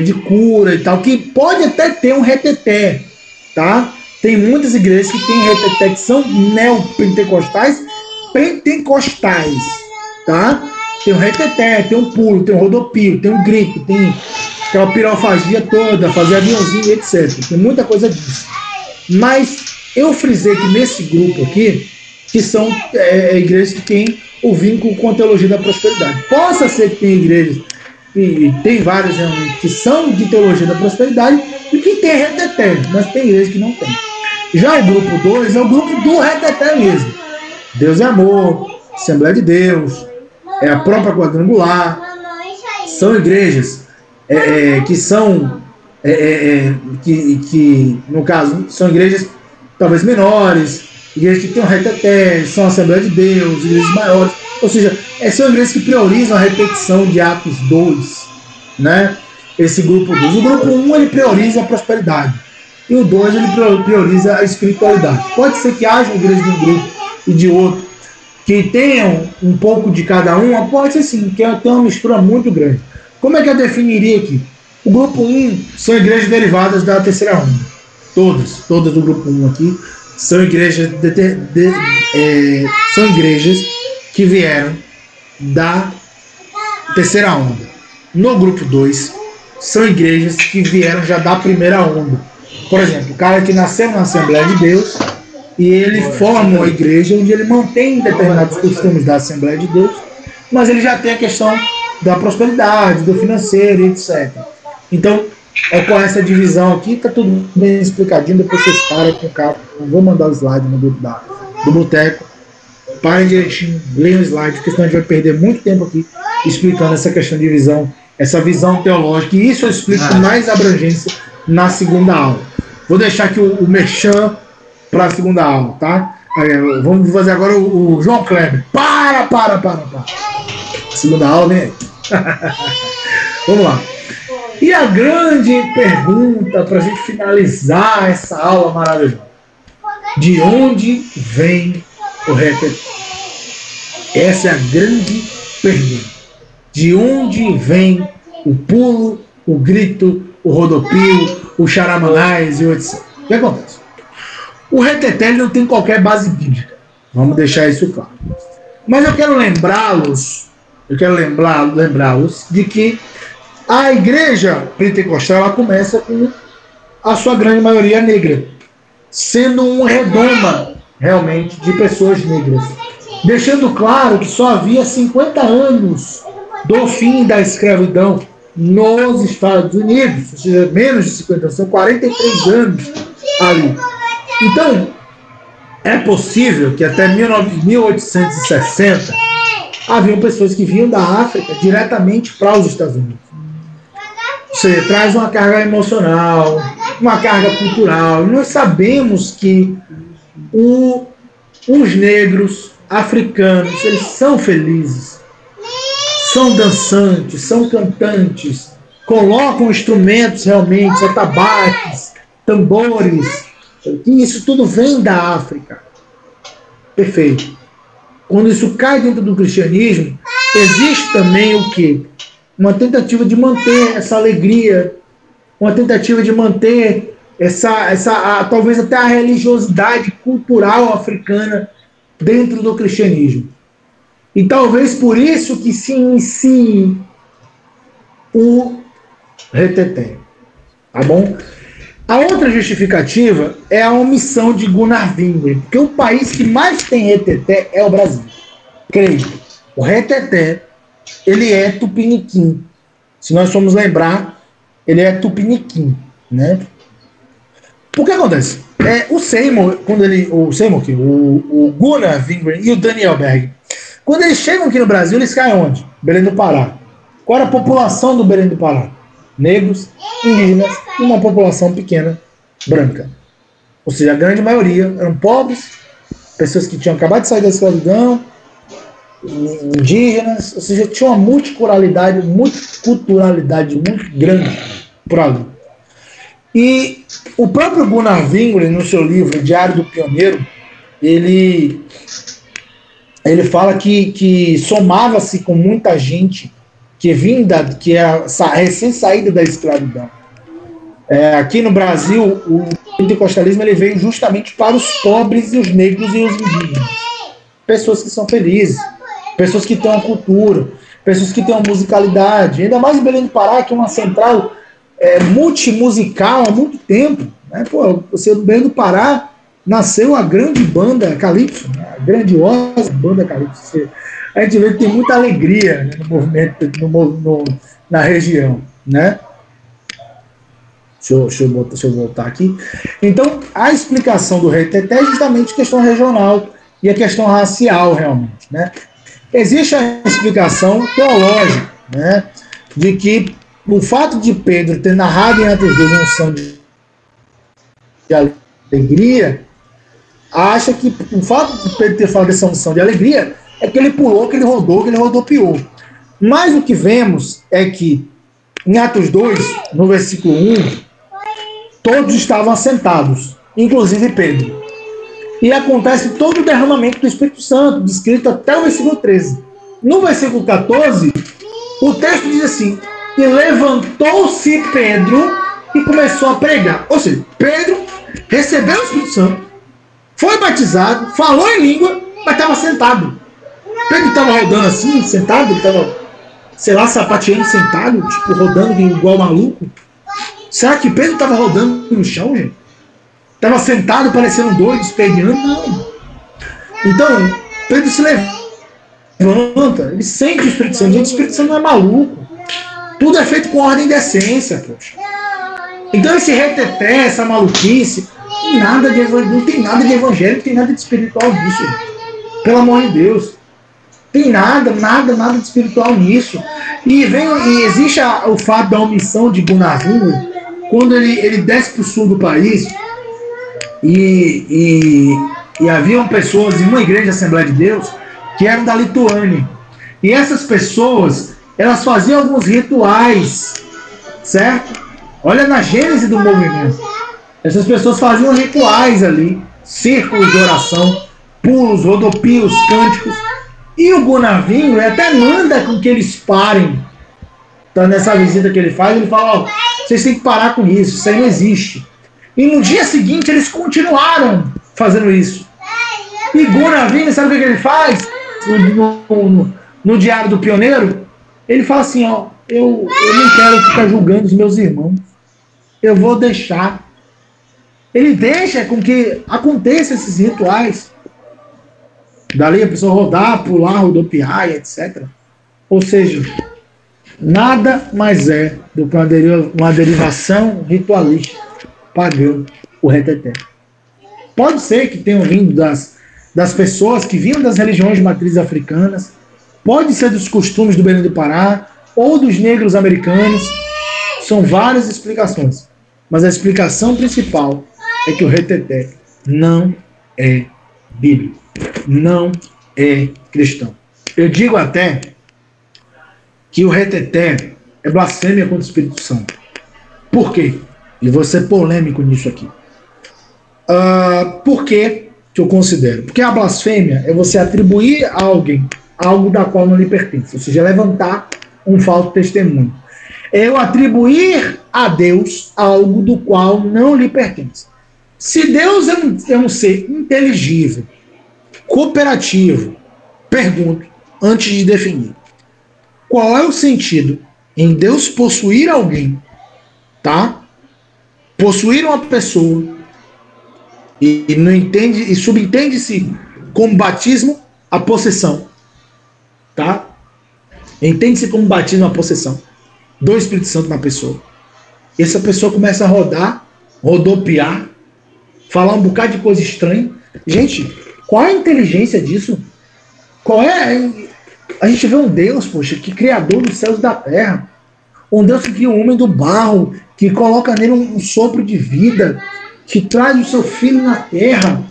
Speaker 1: de cura e tal, que pode até ter um reteté, tá? Tem muitas igrejas que têm reteté, que são neopentecostais, tá? Tem um reteté, tem um pulo, tem um rodopio, tem um grito, tem aquela pirofagia toda, fazer aviãozinho, etc. Tem muita coisa disso. Mas eu frisei que nesse grupo aqui, que são igrejas que têm o vínculo com a teologia da prosperidade. Possa ser que tenha igrejas, e tem várias realmente, que são de teologia da prosperidade e que tem reteté, mas tem igrejas que não tem. Já o grupo 2 é o grupo do reteté mesmo. Deus é amor, Assembleia de Deus, é a própria quadrangular. São igrejas que são, que no caso, são igrejas talvez menores, igrejas que têm um reteté, são a Assembleia de Deus, igrejas maiores. Ou seja, são igrejas que priorizam a repetição de Atos 2, né? Esse grupo 2. O grupo 1 ele prioriza a prosperidade. E o 2 ele prioriza a espiritualidade. Pode ser que haja igrejas de um grupo e de outro que tenham um pouco de cada um, pode ser sim, que tem uma mistura muito grande. Como é que eu definiria aqui? O grupo 1 são igrejas derivadas da terceira onda. Todas do grupo 1 aqui são igrejas, são igrejas que vieram da terceira onda. No grupo 2, são igrejas que vieram já da primeira onda. Por exemplo, o cara que nasceu na Assembleia de Deus e ele forma uma igreja onde ele mantém determinados costumes da Assembleia de Deus, mas ele já tem a questão da prosperidade, do financeiro, etc. Então, com essa divisão aqui, está tudo bem explicadinho. Depois vocês param com o carro. Não vou mandar o slide no grupo do Boteco. Parem direitinho, leiam o slide, porque senão a gente vai perder muito tempo aqui explicando essa questão de visão, essa visão teológica. E isso eu explico com mais abrangência na segunda aula. Vou deixar aqui o merchan para a segunda aula, tá? Vamos fazer agora o João Kleber. Para. Segunda aula, né? Vamos lá. E a grande pergunta para a gente finalizar essa aula maravilhosa: de onde vem o reteté? Essa é a grande pergunta. De onde vem o pulo, o grito, o rodopio, o charamanás e o etc. O que acontece? O reteté não tem qualquer base bíblica. Vamos deixar isso claro. Mas eu quero lembrá-los de que a igreja pentecostal ela começa com a sua grande maioria negra, sendo um redoma realmente de pessoas negras, deixando claro que só havia 50 anos do fim da escravidão nos Estados Unidos, ou seja, menos de 50 anos, são 43 anos ali. Então, é possível que até 1860 haviam pessoas que vinham da África diretamente para os Estados Unidos. Ou seja, traz uma carga emocional, uma carga cultural. E nós sabemos que os negros africanos, eles são felizes, são dançantes, são cantantes, colocam instrumentos realmente, atabaques, tambores. E isso tudo vem da África. Perfeito. Quando isso cai dentro do cristianismo, existe também o quê? Uma tentativa de manter essa alegria, uma tentativa de manter talvez até a religiosidade cultural africana dentro do cristianismo. E talvez por isso que se inicie o reteté. Tá bom? A outra justificativa é a omissão de Gunnar Wingren, porque o país que mais tem reteté é o Brasil. Creio. O reteté, ele é tupiniquim. Se nós formos lembrar, ele é tupiniquim, né? O que acontece? O Seymour, o Gunnar Wingren e o Daniel Berg, quando eles chegam aqui no Brasil, eles caem onde? Belém do Pará. Qual era a população do Belém do Pará? Negros, indígenas e uma população pequena, branca. Ou seja, a grande maioria eram pobres, pessoas que tinham acabado de sair da escravidão, indígenas, ou seja, tinha uma multiculturalidade muito grande por ali. E o próprio Gunnar Wingren, no seu livro Diário do Pioneiro, ele fala que somava-se com muita gente que é recém-saída da escravidão. Aqui no Brasil, o pentecostalismo ele veio justamente para os pobres e os negros e os indígenas. Pessoas que são felizes, pessoas que têm uma cultura, pessoas que têm uma musicalidade. Ainda mais em Belém do Pará, que é uma central multimusical há muito tempo. Né? Pô, você do Belém do Pará nasceu a grande banda Calypso, né? A grandiosa banda Calypso. A gente vê que tem muita alegria, né, no movimento, na região, né? Deixa eu voltar aqui. Então, a explicação do reteté é justamente questão regional e a questão racial, realmente, né? Existe a explicação teológica, né, de que o fato de Pedro ter narrado em Atos 2 um som de alegria, acha que o fato de Pedro ter falado dessa unção de alegria é que ele pulou, que ele rodopiou. Mas o que vemos é que em Atos 2, no versículo 1, todos estavam assentados, inclusive Pedro. E acontece todo o derramamento do Espírito Santo, descrito até o versículo 13. No versículo 14, o texto diz assim: e levantou-se Pedro e começou a pregar. Ou seja, Pedro recebeu o Espírito Santo, foi batizado, falou em língua, mas estava sentado. Pedro estava rodando assim, sentado, estava, sei lá, sapateando sentado, tipo, rodando igual maluco. Será que Pedro estava rodando no chão, gente? Estava sentado, parecendo doido, esperneando? Não. Então, Pedro se levanta, ele sente o Espírito Santo. Gente, o Espírito Santo não é maluco. Tudo é feito com ordem e decência, poxa. Então, esse reteté, essa maluquice, não tem nada de evangélico, não tem nada de espiritual nisso, gente. Pelo amor de Deus. Tem nada de espiritual nisso. E existe o fato da omissão de Gunnar Wingren, quando ele desce para o sul do país e haviam pessoas em uma igreja de Assembleia de Deus que eram da Lituânia. E essas pessoas, elas faziam alguns rituais, certo? Olha na gênese do movimento. Essas pessoas faziam rituais ali, círculos de oração, pulos, rodopios, cânticos. E o Gunnar Wingren até manda com que eles parem. Então, nessa visita que ele faz, ele fala: vocês têm que parar com isso aí não existe. E no dia seguinte eles continuaram fazendo isso. E Gunnar Wingren, sabe o que ele faz? No Diário do Pioneiro, ele fala assim: eu não quero ficar julgando os meus irmãos. Eu vou deixar. Ele deixa com que aconteçam esses rituais. Dali a pessoa rodar, pular, rodopiar, etc. Ou seja, nada mais é do que uma derivação ritualística pagã, o reteté. Pode ser que tenham vindo das pessoas que vinham das religiões de matrizes africanas, pode ser dos costumes do Belém do Pará, ou dos negros americanos. São várias explicações. Mas a explicação principal é que o reteté não é bíblico. Não é cristão. Eu digo até que o reteté é blasfêmia contra o Espírito Santo. Por quê? E vou ser polêmico nisso aqui. Por que eu considero? Porque a blasfêmia é você atribuir a alguém algo da qual não lhe pertence. Ou seja, levantar um falso testemunho. É eu atribuir a Deus algo do qual não lhe pertence. Se Deus é um ser inteligível, cooperativo, pergunto, antes de definir. Qual é o sentido em Deus possuir alguém, tá? Possuir uma pessoa e não entende e subentende-se como batismo a possessão, tá? Entende-se como batismo a possessão do Espírito Santo na pessoa. Essa pessoa começa a rodar, rodopiar, falar um bocado de coisa estranha. Gente, qual é a inteligência disso? Qual é? A gente vê um Deus, poxa, que criador dos céus e da terra. Um Deus que cria o homem do barro, que coloca nele um sopro de vida, que traz o seu filho na terra,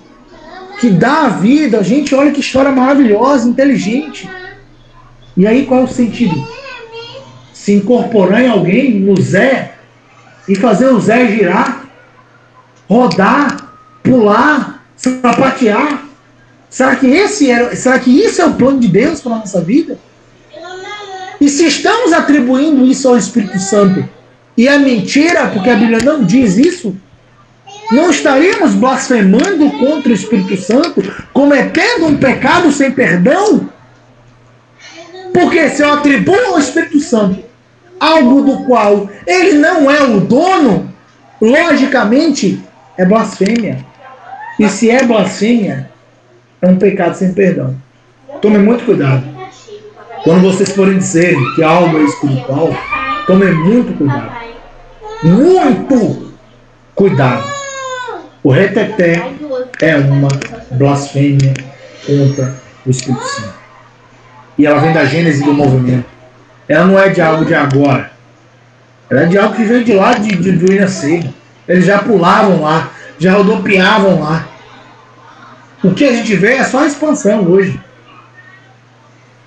Speaker 1: que dá a vida. Gente, olha que história maravilhosa, inteligente. E aí qual é o sentido? Se incorporar em alguém, no Zé, e fazer o Zé girar, rodar, pular, sapatear. Será que isso é o plano de Deus para a nossa vida? E se estamos atribuindo isso ao Espírito Santo e é mentira, porque a Bíblia não diz isso, não estaríamos blasfemando contra o Espírito Santo, cometendo um pecado sem perdão? Porque se eu atribuo ao Espírito Santo algo do qual ele não é o dono, logicamente é blasfêmia. E se é blasfêmia, é um pecado sem perdão. Tome muito cuidado. Quando vocês forem dizer que algo é espiritual, tome muito cuidado. Muito cuidado. O reteté é uma blasfêmia contra o Espírito Santo. E ela vem da gênese do movimento. Ela não é de algo de agora. Ela é de algo que veio de lá de Inacema. Eles já pulavam lá, já rodopiavam lá. O que a gente vê é só a expansão hoje.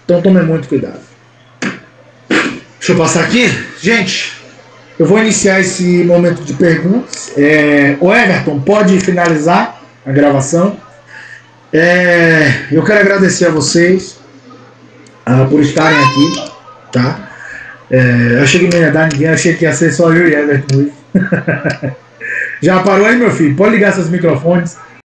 Speaker 1: Então tome muito cuidado. Deixa eu passar aqui. Gente, eu vou iniciar esse momento de perguntas. O Everton, pode finalizar a gravação. Eu quero agradecer a vocês por estarem aqui. Tá? Eu achei que não ia dar ninguém, achei que ia ser só eu e Everton hoje. Já parou aí, meu filho? Pode ligar seus microfones.